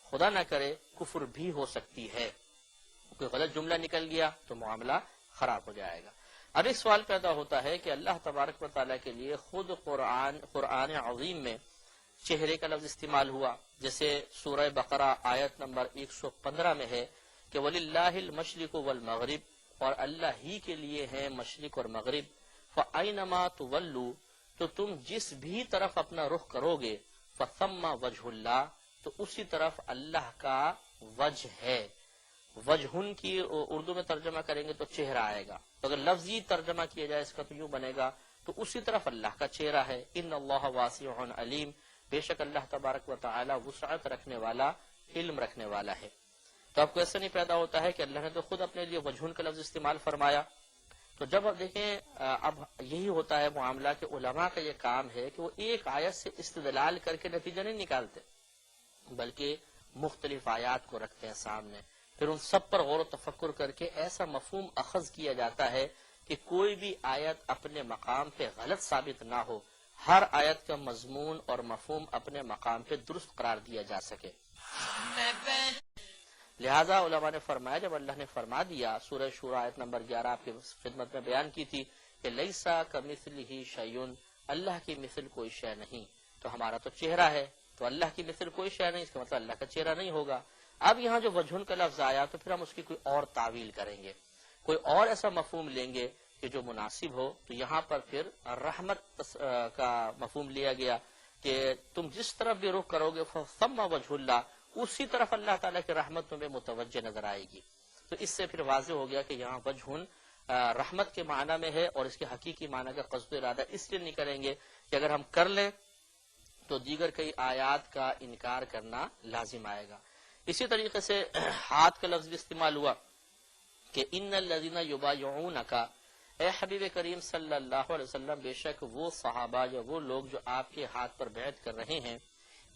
[SPEAKER 1] خدا نہ کرے کفر بھی ہو سکتی ہے۔ کوئی غلط جملہ نکل گیا تو معاملہ خراب ہو جائے گا۔ اب ایک سوال پیدا ہوتا ہے کہ اللہ تبارک و تعالیٰ کے لیے خود قرآن عظیم میں چہرے کا لفظ استعمال ہوا، جیسے سورہ بقرہ آیت نمبر 115 میں ہے کہ وَلِلَّهِ الْمَشْرِقُ وَالْمَغْرِبُ، اور اللہ ہی کے لیے ہیں مشرق اور مغرب، فَأَيْنَمَا تُوَلُّوا، تو تم جس بھی طرف اپنا رخ کرو گے، فَثَمَّ وَجْهُ اللَّهِ، تو اسی طرف اللہ کا وجہ ہے۔ وجہن کی اردو میں ترجمہ کریں گے تو چہرہ آئے گا، تو اگر لفظی ترجمہ کیا جائے اس کا تو یوں بنے گا، تو اسی طرف اللہ کا چہرہ ہے۔ ان اللہ واسع علیم، بے شک اللہ تبارک و تعالی وسعت رکھنے والا، علم رکھنے والا ہے۔ تو آپ کو ایسا نہیں پیدا ہوتا ہے کہ اللہ نے تو خود اپنے لیے وجہن کا لفظ استعمال فرمایا۔ تو جب اب دیکھیں اب یہی ہوتا ہے معاملہ کہ علماء کا یہ کام ہے کہ وہ ایک آیت سے استدلال کر کے نتیجہ نہیں نکالتے، بلکہ مختلف آیات کو رکھتے ہیں سامنے، پھر ان سب پر غور و تفکر کر کے ایسا مفہوم اخذ کیا جاتا ہے کہ کوئی بھی آیت اپنے مقام پہ غلط ثابت نہ ہو، ہر آیت کا مضمون اور مفہوم اپنے مقام پہ درست قرار دیا جا سکے۔ لہذا علماء نے فرمایا، جب اللہ نے فرما دیا، سورہ شورى آیت نمبر 11 آپ کی خدمت میں بیان کی تھی کہ لیسا کمثلہ شیء، اللہ کی مثل کوئی شے نہیں، تو ہمارا تو چہرہ ہے، تو اللہ کی مثل کوئی شے نہیں، اس کا مطلب اللہ کا چہرہ نہیں ہوگا۔ اب یہاں جو وجہن کا لفظ آیا تو پھر ہم اس کی کوئی اور تعویل کریں گے، کوئی اور ایسا مفہوم لیں گے کہ جو مناسب ہو، تو یہاں پر پھر رحمت کا مفہوم لیا گیا کہ تم جس طرف بھی رخ کرو گے ثم وجہ اللہ، اسی طرف اللہ تعالیٰ کی رحمت تمہیں متوجہ نظر آئے گی۔ تو اس سے پھر واضح ہو گیا کہ یہاں وجہن رحمت کے معنی میں ہے، اور اس کے حقیقی معنی کا قصد ارادہ اس لیے نہیں کریں گے کہ اگر ہم کر لیں تو دیگر کئی آیات کا انکار کرنا لازم آئے گا۔ اسی طریقے سے ہاتھ کا لفظ بھی استعمال ہوا کہ ان الذین یبایعونک، اے حبیب کریم صلی اللہ علیہ وسلم، بے شک وہ صحابہ یا وہ لوگ جو آپ کے ہاتھ پر بیعت کر رہے ہیں،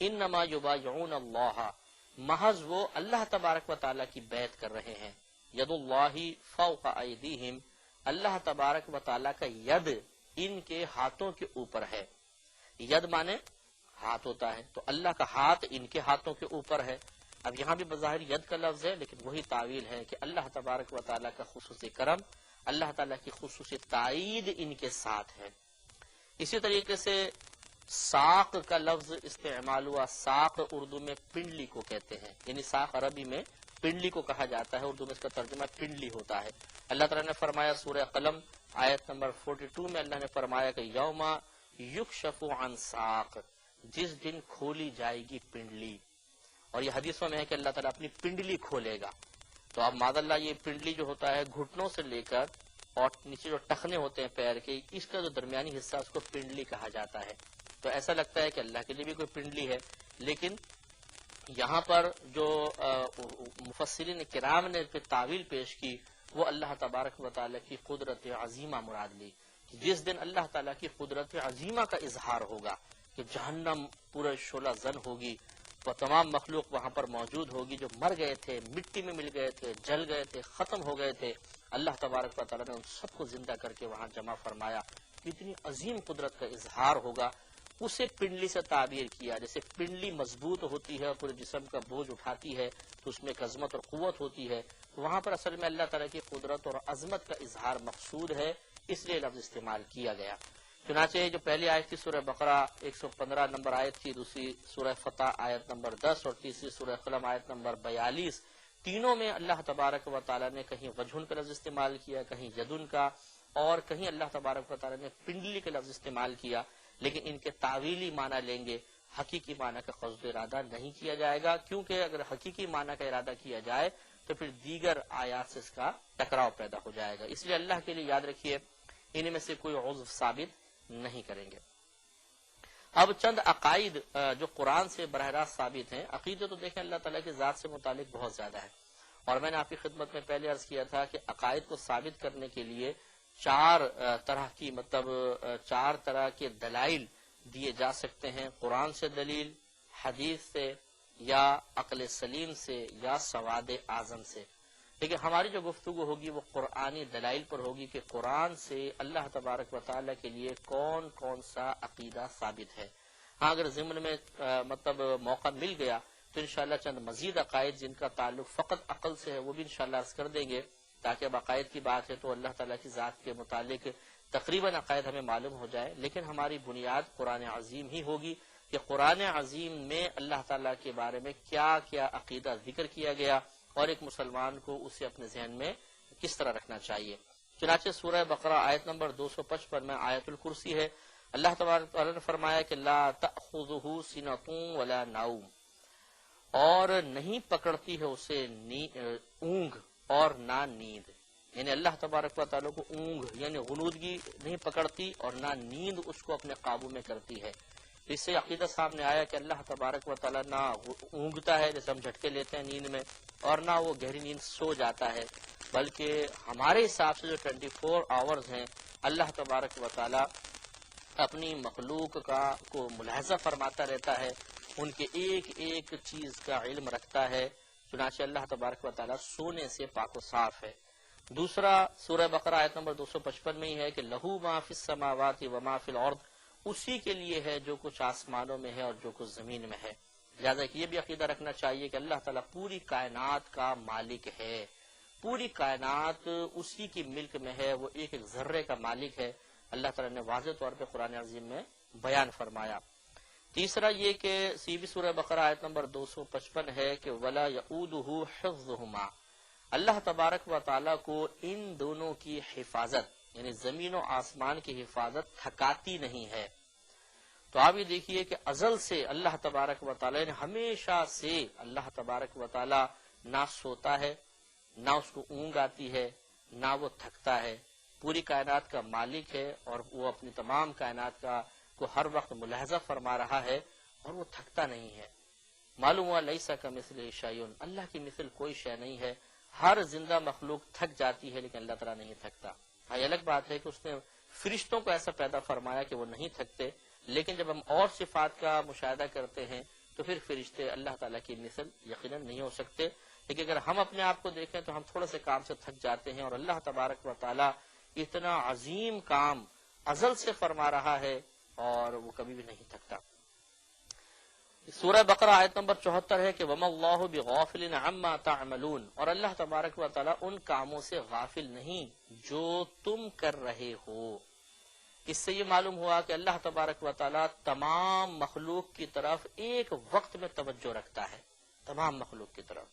[SPEAKER 1] انما یبایعون اللہ، محض وہ اللہ تبارک و تعالیٰ کی بیعت کر رہے ہیں، ید اللہ فوق ایدیہم، اللہ تبارک و تعالیٰ کا ید ان کے ہاتھوں کے اوپر ہے۔ ید مانے ہاتھ ہوتا ہے، تو اللہ کا ہاتھ ان کے ہاتھوں کے اوپر ہے۔ اب یہاں بھی بظاہر ید کا لفظ ہے، لیکن وہی تعویل ہے کہ اللہ تبارک و تعالیٰ کا خصوصی کرم، اللہ تعالیٰ کی خصوصی تائید ان کے ساتھ ہے۔ اسی طریقے سے ساق کا لفظ استعمال ہوا، ساق اردو میں پنڈلی کو کہتے ہیں، یعنی ساق عربی میں پنڈلی کو کہا جاتا ہے، اردو میں اس کا ترجمہ پنڈلی ہوتا ہے۔ اللہ تعالیٰ نے فرمایا سورہ قلم آیت نمبر 42 میں اللہ نے فرمایا کہ یوم یکشف عن ساق، جس دن کھولی جائے گی پنڈلی، اور یہ حدیثوں میں ہے کہ اللہ تعالیٰ اپنی پنڈلی کھولے گا۔ تو اب معاذ اللہ یہ پنڈلی جو ہوتا ہے گھٹنوں سے لے کر اور نیچے جو ٹخنے ہوتے ہیں پیر کے، اس کا جو درمیانی حصہ اس کو پنڈلی کہا جاتا ہے۔ تو ایسا لگتا ہے کہ اللہ کے لیے بھی کوئی پنڈلی ہے، لیکن یہاں پر جو مفسرین کرام نے تعویل پیش کی وہ اللہ تبارک و تعالیٰ کی قدرت عظیمہ مراد لی، جس دن اللہ تعالیٰ کی قدرت عظیمہ کا اظہار ہوگا کہ جہنم پورے شعلہ زن ہوگی، تو تمام مخلوق وہاں پر موجود ہوگی، جو مر گئے تھے، مٹی میں مل گئے تھے، جل گئے تھے، ختم ہو گئے تھے، اللہ تبارک و تعالیٰ نے ان سب کو زندہ کر کے وہاں جمع فرمایا۔ کتنی عظیم قدرت کا اظہار ہوگا، اسے پنڈلی سے تعبیر کیا، جیسے پنڈلی مضبوط ہوتی ہے اور پورے جسم کا بوجھ اٹھاتی ہے تو اس میں ایک عظمت اور قوت ہوتی ہے، وہاں پر اصل میں اللہ تعالیٰ کی قدرت اور عظمت کا اظہار مقصود ہے، اس لیے لفظ استعمال کیا گیا۔ چنانچہ جو پہلی آیت تھی سورہ بقرہ 115 نمبر آیت تھی، دوسری سورہ فتح آیت نمبر 10 اور تیسری سورہ قلم آیت نمبر 42، تینوں میں اللہ تبارک و تعالیٰ نے کہیں وجہن کا لفظ استعمال کیا، کہیں یدن کا، اور کہیں اللہ تبارک و تعالیٰ نے پنڈلی کا لفظ استعمال کیا، لیکن ان کے تعویلی معنی لیں گے، حقیقی معنی کا قصد ارادہ نہیں کیا جائے گا، کیونکہ اگر حقیقی معنی کا ارادہ کیا جائے تو پھر دیگر آیات سے اس کا ٹکراؤ پیدا ہو جائے گا۔ اس لیے اللہ کے لیے یاد رکھیے ان میں سے کوئی عضو ثابت نہیں کریں گے۔ اب چند عقائد جو قرآن سے براہ راست ثابت ہیں، عقیدے تو دیکھیں اللہ تعالیٰ کی ذات سے متعلق بہت زیادہ ہے، اور میں نے آپ کی خدمت میں پہلے عرض کیا تھا کہ عقائد کو ثابت کرنے کے لیے چار طرح کے دلائل دیے جا سکتے ہیں، قرآن سے دلیل، حدیث سے، یا عقل سلیم سے، یا سواد اعظم سے۔ لیکن ہماری جو گفتگو ہوگی وہ قرآنی دلائل پر ہوگی کہ قرآن سے اللہ تبارک و تعالیٰ کے لیے کون کون سا عقیدہ ثابت ہے. ہاں اگر ضمن میں مطلب موقع مل گیا تو انشاءاللہ چند مزید عقائد جن کا تعلق فقط عقل سے ہے وہ بھی انشاءاللہ عرض کر دیں گے، تاکہ اب عقائد کی بات ہے تو اللہ تعالیٰ کی ذات کے متعلق تقریباً عقائد ہمیں معلوم ہو جائے. لیکن ہماری بنیاد قرآن عظیم ہی ہوگی کہ قرآن عظیم میں اللہ تعالیٰ کے بارے میں کیا کیا عقیدہ ذکر کیا گیا اور ایک مسلمان کو اسے اپنے ذہن میں کس طرح رکھنا چاہیے. چنانچہ سورہ بقرہ آیت نمبر 255 میں آیت الکرسی ہے. اللہ تبارک تعالیٰ نے فرمایا کہ لا تأخذہ سنۃ ولا نوم، اور نہیں پکڑتی ہے اسے اونگ اور نہ نیند. یعنی اللہ تبارک و تعالیٰ کو اونگ یعنی غنودگی نہیں پکڑتی اور نہ نیند اس کو اپنے قابو میں کرتی ہے. اس سے عقیدہ سامنے آیا کہ اللہ تبارک و تعالیٰ نہ اونگتا ہے جیسے ہم جھٹکے لیتے ہیں نیند میں، اور نہ وہ گہری نیند سو جاتا ہے، بلکہ ہمارے حساب سے جو 24 آورز ہیں اللہ تبارک و تعالیٰ اپنی مخلوق کو ملاحظہ فرماتا رہتا ہے، ان کے ایک ایک چیز کا علم رکھتا ہے. چنانچہ اللہ تبارک و تعالیٰ سونے سے پاک و صاف ہے. دوسرا سورہ بقرہ آیت نمبر 255 میں ہی ہے کہ لہو ما فی السماوات و ما فی الارض، اسی کے لیے ہے جو کچھ آسمانوں میں ہے اور جو کچھ زمین میں ہے. لہٰذا یہ بھی عقیدہ رکھنا چاہیے کہ اللہ تعالیٰ پوری کائنات کا مالک ہے، پوری کائنات اسی کی ملک میں ہے، وہ ایک ایک ذرے کا مالک ہے. اللہ تعالیٰ نے واضح طور پہ قرآن عظیم میں بیان فرمایا. تیسرا یہ کہ بھی سورہ بقرہ آیت نمبر 255 ہے کہ ولا یعودہ حفظہما، اللہ تبارک و تعالیٰ کو ان دونوں کی حفاظت یعنی زمین و آسمان کی حفاظت تھکاتی نہیں ہے. تو آپ یہ دیکھیے کہ ازل سے اللہ تبارک و تعالیٰ نے ہمیشہ سے اللہ تبارک و تعالیٰ نہ سوتا ہے، نہ اس کو اونگ آتی ہے، نہ وہ تھکتا ہے. پوری کائنات کا مالک ہے اور وہ اپنی تمام کائنات کو ہر وقت ملاحظہ فرما رہا ہے اور وہ تھکتا نہیں ہے. معلوم ہوا لیسا کمثلہ شیء، اللہ کی مثل کوئی شے نہیں ہے. ہر زندہ مخلوق تھک جاتی ہے لیکن اللہ تعالیٰ نہیں تھکتا. ہاں یہ الگ بات ہے کہ اس نے فرشتوں کو ایسا پیدا فرمایا کہ وہ نہیں تھکتے، لیکن جب ہم اور صفات کا مشاہدہ کرتے ہیں تو پھر فرشتے اللہ تعالیٰ کی مثل یقیناً نہیں ہو سکتے. لیکن اگر ہم اپنے آپ کو دیکھیں تو ہم تھوڑے سے کام سے تھک جاتے ہیں، اور اللہ تبارک و تعالیٰ اتنا عظیم کام ازل سے فرما رہا ہے اور وہ کبھی بھی نہیں تھکتا. سورہ بقرہ آیت نمبر 74 ہے کہ وَمَا اللَّهُ بِغَافِلٍ عَمَّا تَعْمَلُونَ، اور اللہ تبارک و تعالیٰ ان کاموں سے غافل نہیں جو تم کر رہے ہو. اس سے یہ معلوم ہوا کہ اللہ تبارک و تعالیٰ تمام مخلوق کی طرف ایک وقت میں توجہ رکھتا ہے، تمام مخلوق کی طرف.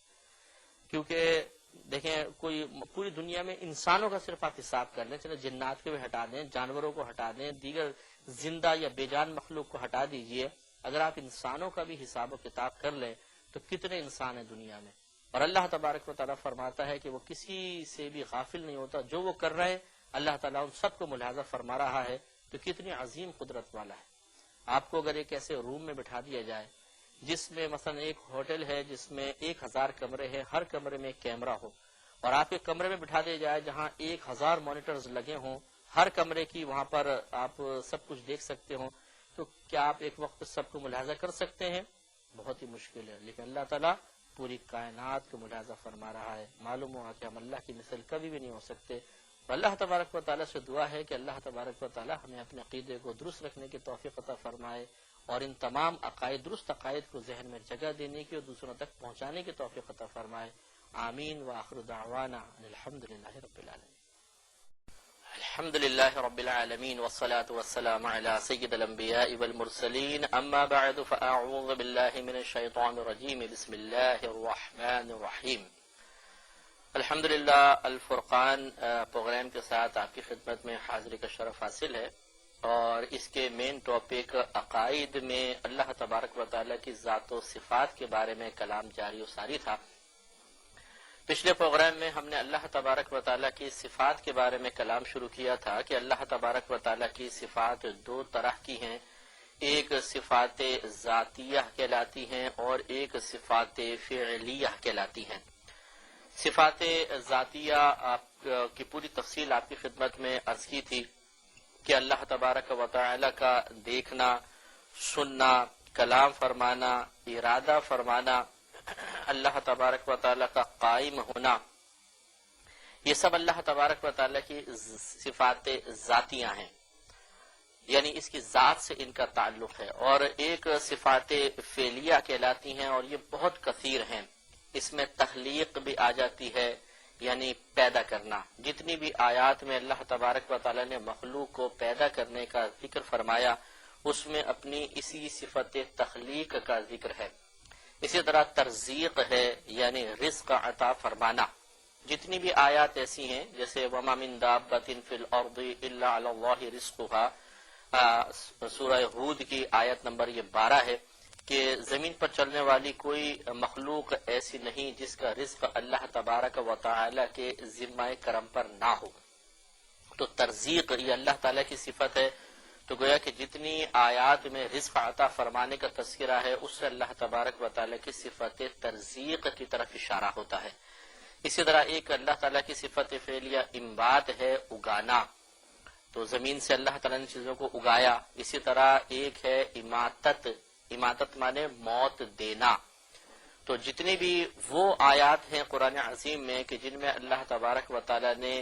[SPEAKER 1] کیونکہ دیکھیں کوئی پوری دنیا میں انسانوں کا صرف آپ حساب کر لیں، چلے جنات کو بھی ہٹا دیں، جانوروں کو ہٹا دیں، دیگر زندہ یا بے جان مخلوق کو ہٹا دیجئے، اگر آپ انسانوں کا بھی حساب و کتاب کر لیں تو کتنے انسان ہیں دنیا میں. اور اللہ تبارک و تعالیٰ فرماتا ہے کہ وہ کسی سے بھی غافل نہیں ہوتا، جو وہ کر رہے ہیں اللہ تعالیٰ ان سب کو ملاحظہ فرما رہا ہے. تو کتنی عظیم قدرت والا ہے. آپ کو اگر ایک ایسے روم میں بٹھا دیا جائے جس میں مثلا ایک ہوٹل ہے جس میں 1000 کمرے ہیں، ہر کمرے میں ایک کیمرہ ہو، اور آپ ایک کمرے میں بٹھا دیا جائے جہاں 1000 مانیٹرز لگے ہوں، ہر کمرے کی وہاں پر آپ سب کچھ دیکھ سکتے ہوں، تو کیا آپ ایک وقت سب کو ملاحظہ کر سکتے ہیں؟ بہت ہی مشکل ہے. لیکن اللہ تعالیٰ پوری کائنات کو ملاحظہ فرما رہا ہے. معلوم ہوا کہ ہم اللہ کی مثل کبھی بھی نہیں ہو سکتے. اللہ تبارک و تعالیٰ سے دعا ہے کہ اللہ تبارک و تعالیٰ ہمیں اپنے عقیدے کو درست رکھنے کی توفیق عطا فرمائے، اور ان تمام درست عقائد کو ذہن میں جگہ دینے کی اور دوسروں تک پہنچانے کی توفیق عطا فرمائے. آمین. وآخر دعوانا الحمدللہ رب العالمین. الحمد لله رب العالمين والصلاة والسلام على سيد الأنبياء والمرسلين. أما بعد فأعوذ بالله من الشيطان الرجيم. بسم الله الرحمن الرحيم. الحمدللہ الفرقان پروگرام کے ساتھ آپ کی خدمت میں حاضری کا شرف حاصل ہے، اور اس کے مین ٹاپک عقائد میں اللہ تبارک و تعالیٰ کی ذات و صفات کے بارے میں کلام جاری و ساری تھا. پچھلے پروگرام میں ہم نے اللہ تبارک و تعالیٰ کی صفات کے بارے میں کلام شروع کیا تھا کہ اللہ تبارک و تعالیٰ کی صفات 2 طرح کی ہیں. ایک صفات ذاتیہ کہلاتی ہیں اور ایک صفات فعلیہ کہلاتی ہیں. صفات ذاتیہ آپ کی پوری تفصیل آپ کی خدمت میں عرض کی تھی کہ اللہ تبارک و تعالیٰ کا دیکھنا، سننا، کلام فرمانا، ارادہ فرمانا، اللہ تبارک و تعالیٰ کا قائم ہونا، یہ سب اللہ تبارک و تعالیٰ کی صفات ذاتیاں ہیں، یعنی اس کی ذات سے ان کا تعلق ہے، اور ایک صفات فعلیہ کہلاتی ہیں، اور یہ بہت کثیر ہیں۔ اس میں تخلیق بھی آ جاتی ہے، یعنی پیدا کرنا۔ جتنی بھی آیات میں اللہ تبارک و تعالیٰ نے مخلوق کو پیدا کرنے کا ذکر فرمایا، اس میں اپنی اسی صفت تخلیق کا ذکر ہے۔ اسی طرح ترزیق ہے، یعنی رزق عطا فرمانا۔ جتنی بھی آیات ایسی ہیں، جیسے وَمَا مِن دَابَّةٍ فِي الْأَرْضِ إِلَّا عَلَى اللَّهِ رِزْقُهَا، سورہ ہود کی آیت نمبر یہ 12 ہے کہ زمین پر چلنے والی کوئی مخلوق ایسی نہیں جس کا رزق اللہ تبارک و تعالی کے ذمہ کرم پر نہ ہو۔ تو ترزیق یہ اللہ تعالیٰ کی صفت ہے، تو گویا کہ جتنی آیات میں رزق عطا فرمانے کا تذکرہ ہے، اس سے اللہ تبارک و تعالیٰ کی صفت ترزیق کی طرف اشارہ ہوتا ہے۔ اسی طرح ایک اللہ تعالیٰ کی صفت فعلیہ انبات ہے، اگانا، تو زمین سے اللہ تعالیٰ نے چیزوں کو اگایا۔ اسی طرح ایک ہے اماتت، اماتت مانے موت دینا۔ تو جتنی بھی وہ آیات ہیں قرآن عظیم میں کہ جن میں اللہ تبارک و تعالیٰ نے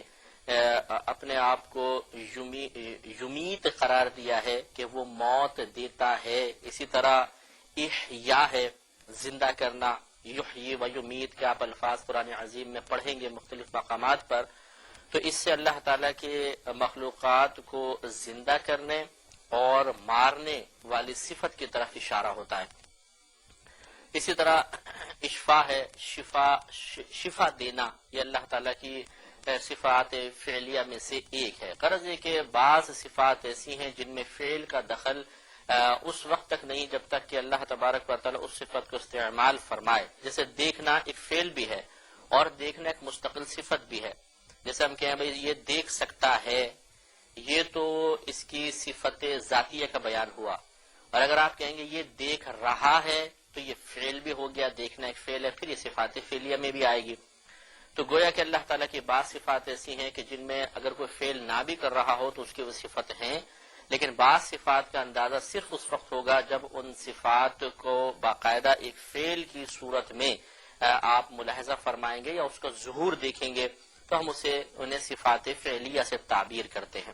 [SPEAKER 1] اپنے آپ کو یمیت قرار دیا ہے کہ وہ موت دیتا ہے، اسی طرح احیا ہے، زندہ کرنا، یحیی و یمیت کے آپ الفاظ قرآن عظیم میں پڑھیں گے مختلف مقامات پر، تو اس سے اللہ تعالیٰ کے مخلوقات کو زندہ کرنے اور مارنے والی صفت کی طرف اشارہ ہوتا ہے۔ اسی طرح اشفا ہے، شفا دینا، یہ اللہ تعالیٰ کی صفات فعلیہ میں سے ایک ہے۔ غرض یہ کہ بعض صفات ایسی ہیں جن میں فعل کا دخل اس وقت تک نہیں جب تک کہ اللہ تبارک و تعالیٰ اس صفت کو استعمال فرمائے۔ جیسے دیکھنا ایک فعل بھی ہے اور دیکھنا ایک مستقل صفت بھی ہے۔ جیسے ہم کہیں بھائی یہ دیکھ سکتا ہے، یہ تو اس کی صفت ذاتیہ کا بیان ہوا، اور اگر آپ کہیں گے یہ دیکھ رہا ہے تو یہ فعل بھی ہو گیا، دیکھنا ایک فعل ہے، پھر یہ صفات فعلیہ میں بھی آئے گی۔ تو گویا کہ اللہ تعالیٰ کی بعض صفات ایسی ہیں کہ جن میں اگر کوئی فعل نہ بھی کر رہا ہو تو اس کی وہ صفت ہیں، لیکن بعض صفات کا اندازہ صرف اس وقت ہوگا جب ان صفات کو باقاعدہ ایک فعل کی صورت میں آپ ملاحظہ فرمائیں گے یا اس کا ظہور دیکھیں گے، تو ہم انہیں صفات فعلیہ سے تعبیر کرتے ہیں۔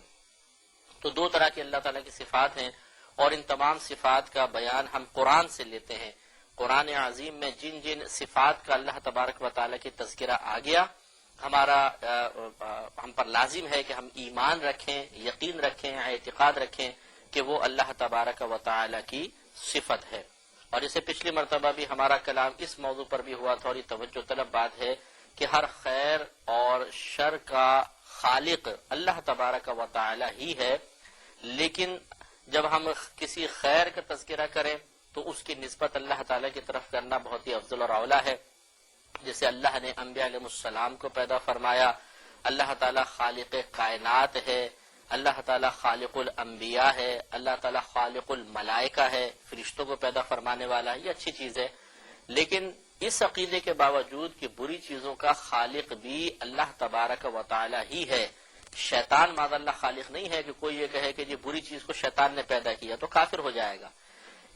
[SPEAKER 1] تو دو طرح کی اللہ تعالیٰ کی صفات ہیں، اور ان تمام صفات کا بیان ہم قرآن سے لیتے ہیں۔ قرآن عظیم میں جن جن صفات کا اللہ تبارک و تعالیٰ کی تذکرہ آ گیا، ہم پر لازم ہے کہ ہم ایمان رکھیں، یقین رکھیں، اعتقاد رکھیں کہ وہ اللہ تبارک و تعالیٰ کی صفت ہے۔ اور اسے پچھلی مرتبہ بھی ہمارا کلام اس موضوع پر بھی ہوا تھا، اور یہ توجہ طلب بات ہے کہ ہر خیر اور شر کا خالق اللہ تبارک و تعالی ہی ہے، لیکن جب ہم کسی خیر کا تذکرہ کریں تو اس کی نسبت اللہ تعالی کی طرف کرنا بہت ہی افضل اور اولا ہے۔ جیسے اللہ نے انبیاء علیہ السلام کو پیدا فرمایا، اللہ تعالی خالق کائنات ہے، اللہ تعالی خالق الانبیاء ہے، اللہ تعالی خالق الملائکہ ہے، فرشتوں کو پیدا فرمانے والا ہے، یہ اچھی چیز ہے۔ لیکن اس عقیدے کے باوجود کہ بری چیزوں کا خالق بھی اللہ تبارک و تعالی ہی ہے، شیطان معاذ اللہ خالق نہیں ہے کہ کوئی یہ کہے کہ یہ بری چیز کو شیطان نے پیدا کیا تو کافر ہو جائے گا۔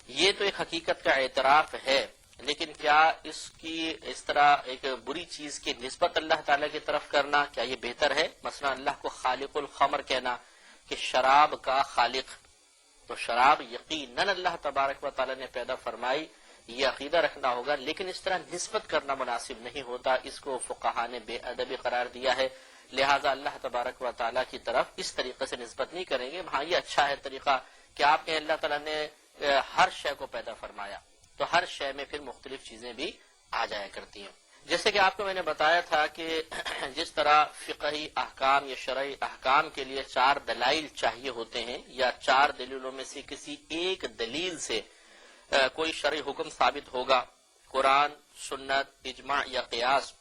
[SPEAKER 1] یہ تو ایک حقیقت کا اعتراف ہے، لیکن کیا اس طرح ایک بری چیز کی نسبت اللہ تعالیٰ کی طرف کرنا کیا یہ بہتر ہے؟ مثلا اللہ کو خالق الخمر کہنا کہ شراب کا خالق، تو شراب یقیناً اللہ تبارک و تعالیٰ نے پیدا فرمائی، یہ عقیدہ رکھنا ہوگا، لیکن اس طرح نسبت کرنا مناسب نہیں ہوتا، اس کو فقہا نے بے ادبی قرار دیا ہے، لہذا اللہ تبارک و تعالیٰ کی طرف اس طریقے سے نسبت نہیں کریں گے۔ ہاں یہ اچھا ہے طریقہ کہ آپ کے اللہ تعالیٰ نے ہر شے کو پیدا فرمایا، تو ہر شے میں پھر مختلف چیزیں بھی آ جایا کرتی ہیں۔ جیسے کہ آپ کو میں نے بتایا تھا کہ جس طرح فقہی احکام یا شرعی احکام کے لیے 4 دلائل چاہیے ہوتے ہیں، یا 4 دلیلوں میں سے کسی ایک دلیل سے کوئی شرعی حکم ثابت ہوگا، قرآن، سنت، اجماع یا قیاس،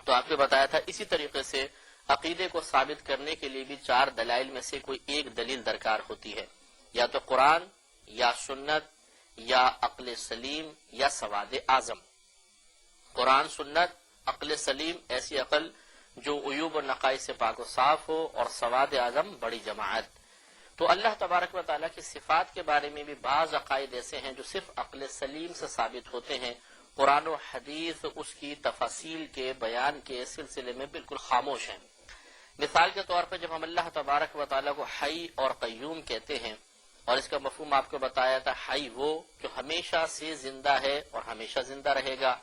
[SPEAKER 1] تو آپ کو بتایا تھا اسی طریقے سے عقیدے کو ثابت کرنے کے لیے بھی 4 دلائل میں سے کوئی ایک دلیل درکار ہوتی ہے، یا تو قرآن یا سنت یا عقل سلیم یا سواد اعظم۔ قرآن، سنت، عقل سلیم، ایسی عقل جو عیوب و نقائص سے پاک و صاف ہو، اور سواد اعظم، بڑی جماعت۔ تو اللہ تبارک و تعالیٰ کی صفات کے بارے میں بھی بعض عقائد ایسے ہیں جو صرف عقل سلیم سے ثابت ہوتے ہیں، قرآن و حدیث اس کی تفاصیل کے بیان کے سلسلے میں بالکل خاموش ہیں۔ مثال کے طور پر جب ہم اللہ تبارک و تعالیٰ کو حی اور قیوم کہتے ہیں، اور اس کا مفہوم آپ کو بتایا تھا، حی وہ جو ہمیشہ سے زندہ ہے اور ہمیشہ زندہ رہے گا،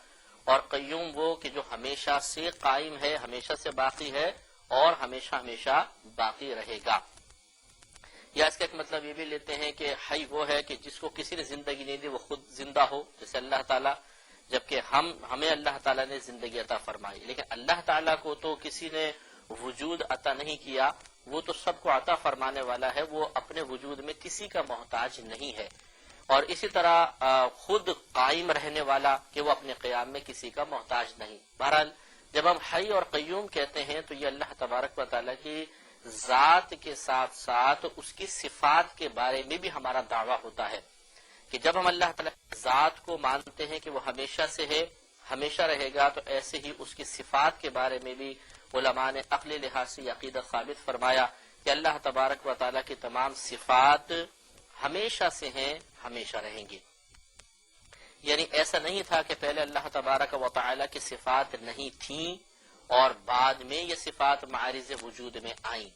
[SPEAKER 1] اور قیوم وہ کہ جو ہمیشہ سے قائم ہے، ہمیشہ سے باقی ہے اور ہمیشہ ہمیشہ باقی رہے گا۔ یا اس کا ایک مطلب یہ بھی لیتے ہیں کہ حی وہ ہے کہ جس کو کسی نے زندگی نہیں دی، وہ خود زندہ ہو، جیسے اللہ تعالیٰ، جبکہ ہمیں اللہ تعالیٰ نے زندگی عطا فرمائی، لیکن اللہ تعالیٰ کو تو کسی نے وجود عطا نہیں کیا، وہ تو سب کو عطا فرمانے والا ہے، وہ اپنے وجود میں کسی کا محتاج نہیں ہے، اور اسی طرح خود قائم رہنے والا کہ وہ اپنے قیام میں کسی کا محتاج نہیں۔ بہرحال جب ہم حی اور قیوم کہتے ہیں تو یہ اللہ تبارک و تعالیٰ کی ذات کے ساتھ ساتھ اس کی صفات کے بارے میں بھی ہمارا دعویٰ ہوتا ہے کہ جب ہم اللہ تعالیٰ کی ذات کو مانتے ہیں کہ وہ ہمیشہ سے ہے، ہمیشہ رہے گا، تو ایسے ہی اس کی صفات کے بارے میں بھی علماء نے عقلی لحاظ سے عقیدت ثابت فرمایا کہ اللہ تبارک و تعالیٰ کی تمام صفات ہمیشہ سے ہیں، ہمیشہ رہیں گی۔ یعنی ایسا نہیں تھا کہ پہلے اللہ تبارک و تعالیٰ کی صفات نہیں تھیں اور بعد میں یہ صفات معارض وجود میں آئیں۔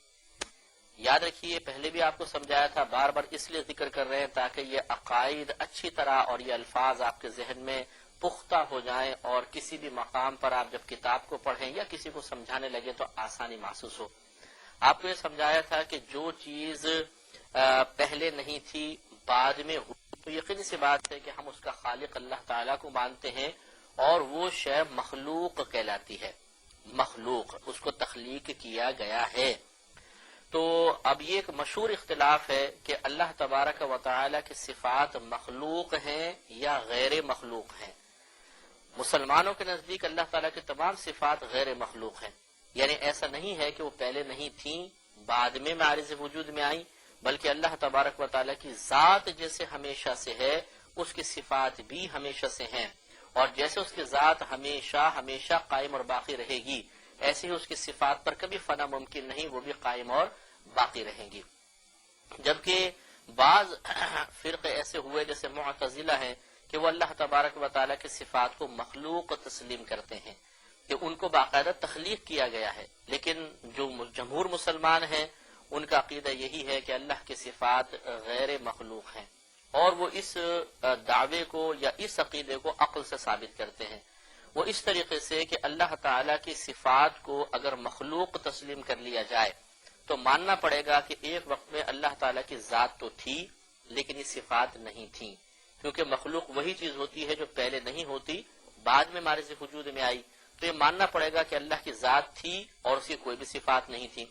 [SPEAKER 1] یاد رکھیے، پہلے بھی آپ کو سمجھایا تھا، بار بار اس لیے ذکر کر رہے ہیں تاکہ یہ عقائد اچھی طرح اور یہ الفاظ آپ کے ذہن میں پختہ ہو جائیں، اور کسی بھی مقام پر آپ جب کتاب کو پڑھیں یا کسی کو سمجھانے لگے تو آسانی محسوس ہو۔ آپ کو یہ سمجھایا تھا کہ جو چیز پہلے نہیں تھی بعد میں ہو، تو یقینی سی بات ہے کہ ہم اس کا خالق اللہ تعالیٰ کو مانتے ہیں، اور وہ شے مخلوق کہلاتی ہے، مخلوق، اس کو تخلیق کیا گیا ہے۔ تو اب یہ ایک مشہور اختلاف ہے کہ اللہ تبارک و تعالیٰ کی صفات مخلوق ہیں یا غیر مخلوق ہیں۔ مسلمانوں کے نزدیک اللہ تعالیٰ کی تمام صفات غیر مخلوق ہیں، یعنی ایسا نہیں ہے کہ وہ پہلے نہیں تھیں بعد میں معارض وجود میں آئیں، بلکہ اللہ تبارک و تعالیٰ کی ذات جیسے ہمیشہ سے ہے، اس کی صفات بھی ہمیشہ سے ہیں، اور جیسے اس کی ذات ہمیشہ ہمیشہ قائم اور باقی رہے گی، ایسے ہی اس کی صفات پر کبھی فنا ممکن نہیں، وہ بھی قائم اور باقی رہیں گی۔ جبکہ بعض فرقے ایسے ہوئے جیسے معتزلہ ہیں کہ وہ اللہ تبارک و تعالیٰ کی صفات کو مخلوق تسلیم کرتے ہیں، کہ ان کو باقاعدہ تخلیق کیا گیا ہے، لیکن جو جمہور مسلمان ہیں ان کا عقیدہ یہی ہے کہ اللہ کی صفات غیر مخلوق ہیں، اور وہ اس دعوے کو یا اس عقیدے کو عقل سے ثابت کرتے ہیں۔ وہ اس طریقے سے کہ اللہ تعالیٰ کی صفات کو اگر مخلوق تسلیم کر لیا جائے تو ماننا پڑے گا کہ ایک وقت میں اللہ تعالیٰ کی ذات تو تھی لیکن یہ صفات نہیں تھیں، کیونکہ مخلوق وہی چیز ہوتی ہے جو پہلے نہیں ہوتی، بعد میں معرض وجود میں آئی، تو یہ ماننا پڑے گا کہ اللہ کی ذات تھی اور اس کی کوئی بھی صفات نہیں تھی۔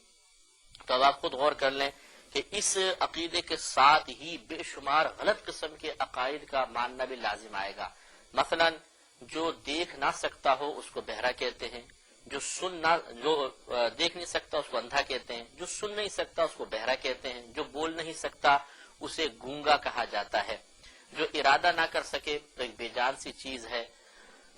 [SPEAKER 1] تو اب آپ خود غور کر لیں کہ اس عقیدے کے ساتھ ہی بے شمار غلط قسم کے عقائد کا ماننا بھی لازم آئے گا۔ مثلا جو دیکھ نہ سکتا ہو اس کو بہرا کہتے ہیں، جو دیکھ نہیں سکتا اس کو اندھا کہتے ہیں، جو سن نہیں سکتا اس کو بہرا کہتے ہیں، جو بول نہیں سکتا اسے گونگا کہا جاتا ہے، جو ارادہ نہ کر سکے تو ایک بے جان سی چیز ہے۔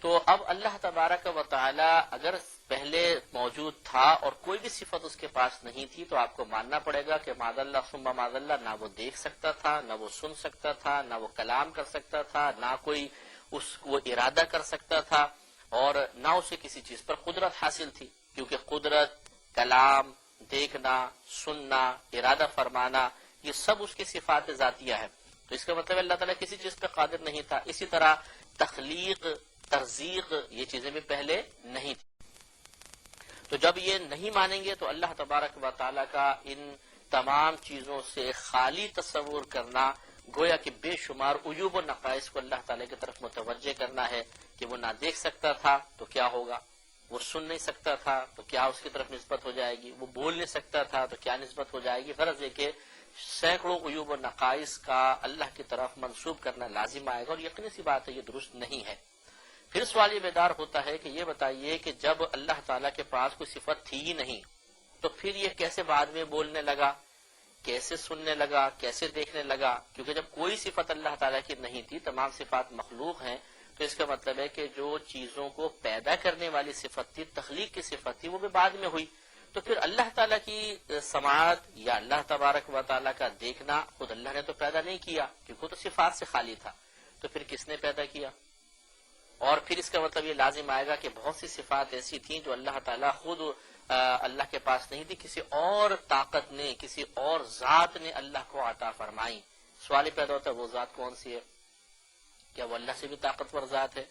[SPEAKER 1] تو اب اللہ تبارک و تعالی اگر پہلے موجود تھا اور کوئی بھی صفت اس کے پاس نہیں تھی تو آپ کو ماننا پڑے گا کہ معاذ اللہ ثم معاذ اللہ، نہ وہ دیکھ سکتا تھا، نہ وہ سن سکتا تھا، نہ وہ کلام کر سکتا تھا، نہ کوئی اس کو ارادہ کر سکتا تھا، اور نہ اسے کسی چیز پر قدرت حاصل تھی، کیونکہ قدرت، کلام، دیکھنا، سننا، ارادہ فرمانا، یہ سب اس کی صفات ذاتیہ ہے۔ تو اس کا مطلب اللہ تعالیٰ کسی چیز پہ قادر نہیں تھا۔ اسی طرح تخلیق، ترزیق، یہ چیزیں بھی پہلے نہیں تھی۔ تو جب یہ نہیں مانیں گے تو اللہ تبارک و تعالیٰ کا ان تمام چیزوں سے خالی تصور کرنا گویا کہ بے شمار عیوب و نقائص کو اللہ تعالیٰ کی طرف متوجہ کرنا ہے کہ وہ نہ دیکھ سکتا تھا تو کیا ہوگا، وہ سن نہیں سکتا تھا تو کیا اس کی طرف نسبت ہو جائے گی، وہ بول نہیں سکتا تھا تو کیا نسبت ہو جائے گی۔ غرض ہے کہ سینکڑوں عیوب و نقائص کا اللہ کی طرف منسوب کرنا لازم آئے گا، اور یقینی سی بات ہے یہ درست نہیں ہے۔ پھر سوال یہ بیدار ہوتا ہے کہ یہ بتائیے کہ جب اللہ تعالیٰ کے پاس کوئی صفت تھی ہی نہیں تو پھر یہ کیسے بعد میں بولنے لگا، کیسے سننے لگا، کیسے دیکھنے لگا؟ کیونکہ جب کوئی صفت اللہ تعالیٰ کی نہیں تھی، تمام صفات مخلوق ہیں، تو اس کا مطلب ہے کہ جو چیزوں کو پیدا کرنے والی صفت تھی، تخلیق کی صفت تھی، وہ بھی بعد میں ہوئی۔ تو پھر اللہ تعالیٰ کی سماعت یا اللہ تبارک و تعالیٰ کا دیکھنا خود اللہ نے تو پیدا نہیں کیا، کیونکہ وہ تو صفات سے خالی تھا، تو پھر کس نے پیدا کیا؟ اور پھر اس کا مطلب یہ لازم آئے گا کہ بہت سی صفات ایسی تھیں جو اللہ تعالیٰ خود اللہ کے پاس نہیں تھی، کسی اور طاقت نے، کسی اور ذات نے اللہ کو عطا فرمائی۔ سوال پیدا ہوتا ہے وہ ذات کون سی ہے؟ کیا وہ اللہ سے بھی طاقتور ذات ہے؟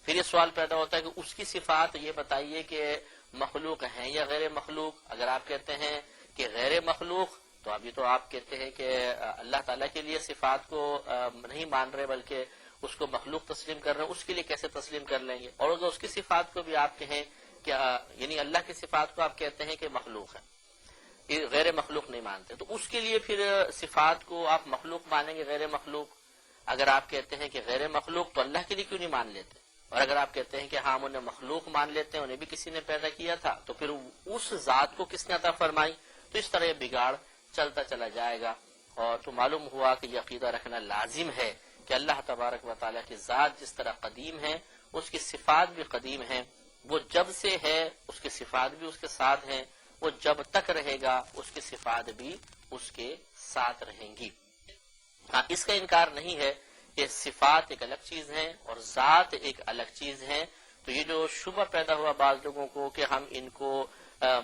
[SPEAKER 1] پھر یہ سوال پیدا ہوتا ہے کہ اس کی صفات یہ بتائیے کہ مخلوق ہیں یا غیر مخلوق۔ اگر آپ کہتے ہیں کہ غیر مخلوق تو ابھی تو آپ کہتے ہیں کہ اللہ تعالیٰ کے لیے صفات کو نہیں مان رہے بلکہ اس کو مخلوق تسلیم کر رہے ہیں، اس کے لیے کیسے تسلیم کر لیں گے؟ اور اگر اس کی صفات کو بھی آپ کہیں کہ یعنی اللہ کی صفات کو آپ کہتے ہیں کہ مخلوق ہے، غیر مخلوق نہیں مانتے، تو اس کے لیے پھر صفات کو آپ مخلوق مانیں گے غیر مخلوق؟ اگر آپ کہتے ہیں کہ غیر مخلوق تو اللہ کے لیے کیوں نہیں مان لیتے؟ اور اگر آپ کہتے ہیں کہ ہاں انہیں مخلوق مان لیتے ہیں، انہیں بھی کسی نے پیدا کیا تھا، تو پھر اس ذات کو کس نے عطا فرمائی؟ تو اس طرح یہ بگاڑ چلتا چلا جائے گا۔ اور تو معلوم ہوا کہ یہ عقیدہ رکھنا لازم ہے کہ اللہ تبارک و تعالیٰ کی ذات جس طرح قدیم ہے، اس کی صفات بھی قدیم ہیں، وہ جب سے ہے اس کی صفات بھی اس کے ساتھ ہیں، وہ جب تک رہے گا اس کی صفات بھی اس کے ساتھ رہیں گی۔ ہاں، اس کا انکار نہیں ہے کہ صفات ایک الگ چیز ہیں اور ذات ایک الگ چیز ہے۔ تو یہ جو شبہ پیدا ہوا بعض لوگوں کو کہ ہم ان کو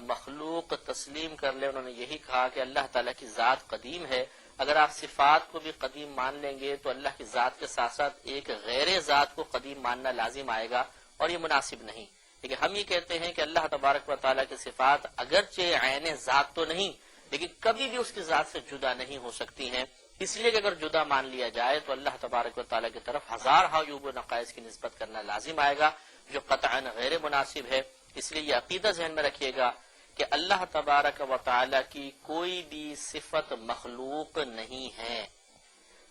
[SPEAKER 1] مخلوق تسلیم کر لیں، انہوں نے یہی کہا کہ اللہ تعالیٰ کی ذات قدیم ہے، اگر آپ صفات کو بھی قدیم مان لیں گے تو اللہ کی ذات کے ساتھ ساتھ ایک غیر ذات کو قدیم ماننا لازم آئے گا، اور یہ مناسب نہیں۔ لیکن ہم یہ کہتے ہیں کہ اللہ تبارک و تعالیٰ کی صفات اگرچہ عین ذات تو نہیں لیکن کبھی بھی اس کی ذات سے جدا نہیں ہو سکتی ہیں، اس لیے کہ اگر جدا مان لیا جائے تو اللہ تبارک و تعالیٰ کی طرف ہزار عیوب و نقائص کی نسبت کرنا لازم آئے گا، جو قطعاً غیر مناسب ہے۔ اس لیے یہ عقیدہ ذہن میں رکھیے گا کہ اللہ تبارک و تعالیٰ کی کوئی بھی صفت مخلوق نہیں ہے،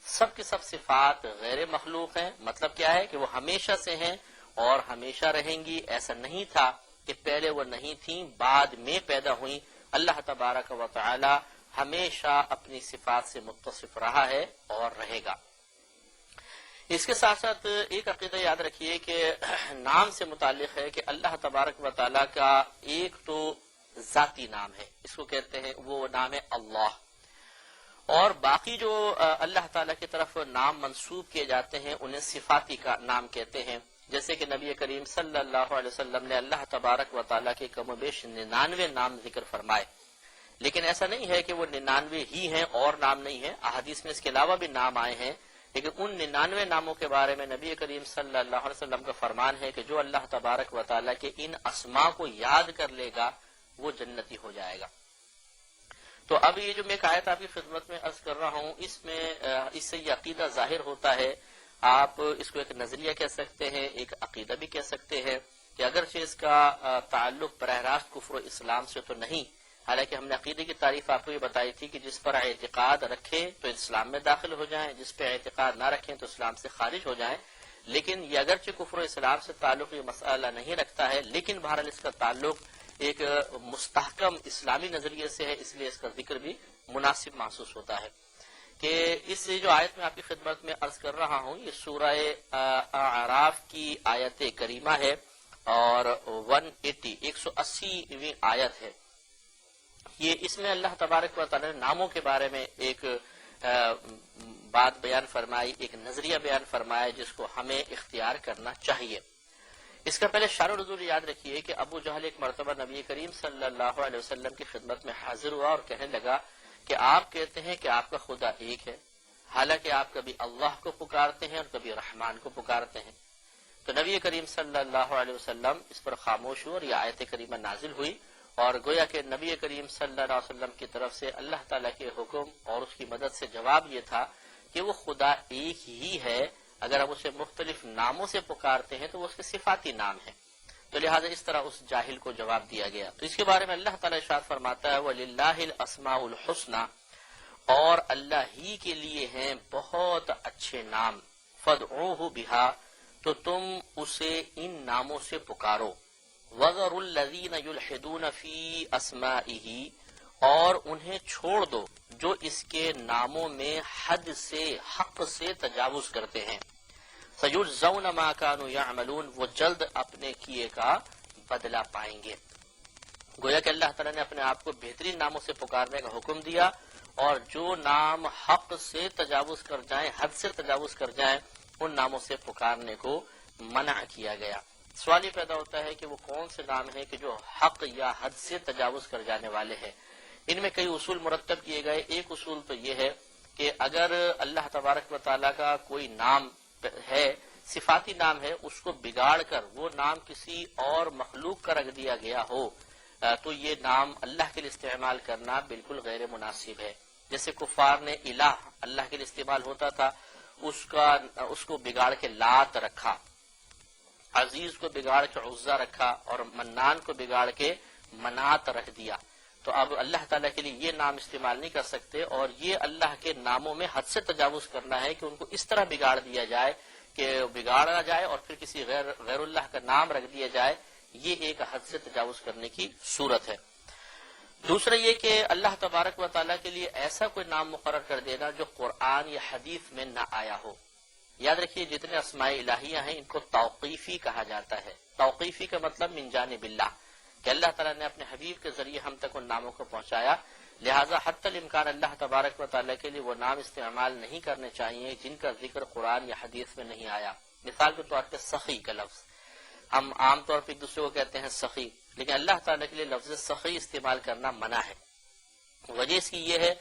[SPEAKER 1] سب کی سب صفات غیر مخلوق ہیں۔ مطلب کیا ہے کہ وہ ہمیشہ سے ہیں اور ہمیشہ رہیں گی، ایسا نہیں تھا کہ پہلے وہ نہیں تھیں بعد میں پیدا ہوئیں۔ اللہ تبارک و تعالی ہمیشہ اپنی صفات سے متصف رہا ہے اور رہے گا۔ اس کے ساتھ ساتھ ایک عقیدہ یاد رکھیے کہ نام سے متعلق ہے کہ اللہ تبارک و تعالی کا ایک تو ذاتی نام ہے، اس کو کہتے ہیں، وہ نام ہے اللہ، اور باقی جو اللہ تعالیٰ کی طرف نام منسوب کیے جاتے ہیں انہیں صفاتی کا نام کہتے ہیں، جیسے کہ نبی کریم صلی اللہ علیہ وسلم نے اللہ تبارک و تعالیٰ کے کم و بیش 99 نام ذکر فرمائے، لیکن ایسا نہیں ہے کہ وہ 99 ہی ہیں اور نام نہیں ہیں، احادیث میں اس کے علاوہ بھی نام آئے ہیں، لیکن ان 99 ناموں کے بارے میں نبی کریم صلی اللہ علیہ وسلم کا فرمان ہے کہ جو اللہ تبارک و تعالیٰ کے ان اسماء کو یاد کر لے گا وہ جنتی ہو جائے گا۔ تو اب یہ جو میں ایک آیت آپ کی خدمت میں عرض کر رہا ہوں، اس سے یہ عقیدہ ظاہر ہوتا ہے، آپ اس کو ایک نظریہ کہہ سکتے ہیں، ایک عقیدہ بھی کہہ سکتے ہیں، کہ اگرچہ اس کا تعلق براہ راست کفر و اسلام سے تو نہیں، حالانکہ ہم نے عقیدے کی تعریف آپ کو یہ بتائی تھی کہ جس پر اعتقاد رکھیں تو اسلام میں داخل ہو جائیں، جس پہ اعتقاد نہ رکھیں تو اسلام سے خارج ہو جائیں، لیکن یہ اگرچہ کفر و اسلام سے تعلق یہ مسئلہ نہیں رکھتا ہے، لیکن بہرحال اس کا تعلق ایک مستحکم اسلامی نظریے سے ہے، اس لیے اس کا ذکر بھی مناسب محسوس ہوتا ہے۔ کہ اس جو آیت میں آپ کی خدمت میں عرض کر رہا ہوں یہ سورہ اعراف کی آیت کریمہ ہے اور 180ویں آیت ہے۔ یہ اس میں اللہ تبارک و تعالی نے ناموں کے بارے میں ایک بات بیان فرمائی، ایک نظریہ بیان فرمایا جس کو ہمیں اختیار کرنا چاہیے۔ اس کا پہلے شان و نزول یاد رکھیے کہ ابو جہل ایک مرتبہ نبی کریم صلی اللہ علیہ وسلم کی خدمت میں حاضر ہوا اور کہنے لگا کہ آپ کہتے ہیں کہ آپ کا خدا ایک ہے، حالانکہ آپ کبھی اللہ کو پکارتے ہیں اور کبھی رحمان کو پکارتے ہیں۔ تو نبی کریم صلی اللہ علیہ وسلم اس پر خاموش ہوئے اور یہ آیت کریمہ نازل ہوئی، اور گویا کہ نبی کریم صلی اللہ علیہ وسلم کی طرف سے اللہ تعالیٰ کے حکم اور اس کی مدد سے جواب یہ تھا کہ وہ خدا ایک ہی ہے، اگر آپ اسے مختلف ناموں سے پکارتے ہیں تو وہ اس کے صفاتی نام ہیں، تو لہٰذا اس طرح اس جاہل کو جواب دیا گیا۔ تو اس کے بارے میں اللہ تعالیٰ ارشاد فرماتا ہے وَلِلَّهِ الْأَسْمَاءُ الْحُسْنَى، اور اللہ ہی کے لیے ہیں بہت اچھے نام، فَادْعُوهُ بِهَا، تو تم اسے ان ناموں سے پکارو، وَذَرُوا الَّذِينَ يُلْحِدُونَ فِي أَسْمَائِهِ، اور انہیں چھوڑ دو جو اس کے ناموں میں حد سے حق سے تجاوز کرتے ہیں، سَيُجْزَوْنَ مَا كَانُوا يَعْمَلُونَ، وہ جلد اپنے کیے کا بدلہ پائیں گے۔ گویا کہ اللہ تعالیٰ نے اپنے آپ کو بہترین ناموں سے پکارنے کا حکم دیا، اور جو نام حق سے تجاوز کر جائیں، حد سے تجاوز کر جائیں، ان ناموں سے پکارنے کو منع کیا گیا۔ سوال یہ پیدا ہوتا ہے کہ وہ کون سے نام ہیں کہ جو حق یا حد سے تجاوز کر جانے والے ہیں۔ ان میں کئی اصول مرتب کیے گئے۔ ایک اصول تو یہ ہے کہ اگر اللہ تبارک و تعالیٰ کا کوئی نام ہے، صفاتی نام ہے، اس کو بگاڑ کر وہ نام کسی اور مخلوق کا رکھ دیا گیا ہو تو یہ نام اللہ کے لیے استعمال کرنا بالکل غیر مناسب ہے۔ جیسے کفار نے الہ اللہ کے لیے استعمال ہوتا تھا، اس کو بگاڑ کے لات رکھا، عزیز کو بگاڑ کے عزا رکھا، اور منان کو بگاڑ کے منات رکھ دیا۔ تو اب اللہ تعالیٰ کے لیے یہ نام استعمال نہیں کر سکتے، اور یہ اللہ کے ناموں میں حد سے تجاوز کرنا ہے کہ ان کو اس طرح بگاڑ دیا جائے کہ بگاڑا جائے اور پھر کسی غیر اللہ کا نام رکھ دیا جائے، یہ ایک حد سے تجاوز کرنے کی صورت ہے۔ دوسرا یہ کہ اللہ تبارک و تعالیٰ کے لیے ایسا کوئی نام مقرر کر دینا جو قرآن یا حدیث میں نہ آیا ہو۔ یاد رکھیے جتنے اسماء الہیہ ہیں ان کو توقیفی کہا جاتا ہے۔ توقیفی کا مطلب من جانب اللہ، کہ اللہ تعالیٰ نے اپنے حبیب کے ذریعے ہم تک ان ناموں کو پہنچایا، لہٰذا حتی الامکان اللہ تبارک و تعالیٰ کے لیے وہ نام استعمال نہیں کرنے چاہیے جن کا ذکر قرآن یا حدیث میں نہیں آیا۔ مثال کے طور پہ سخی کا لفظ، ہم عام طور پہ ایک دوسرے کو کہتے ہیں سخی، لیکن اللہ تعالیٰ کے لیے لفظ سخی استعمال کرنا منع ہے۔ وجہ اس کی یہ ہے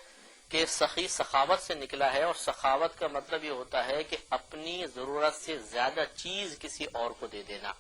[SPEAKER 1] کہ سخی سخاوت سے نکلا ہے، اور سخاوت کا مطلب یہ ہوتا ہے کہ اپنی ضرورت سے زیادہ چیز کسی اور کو دے دینا۔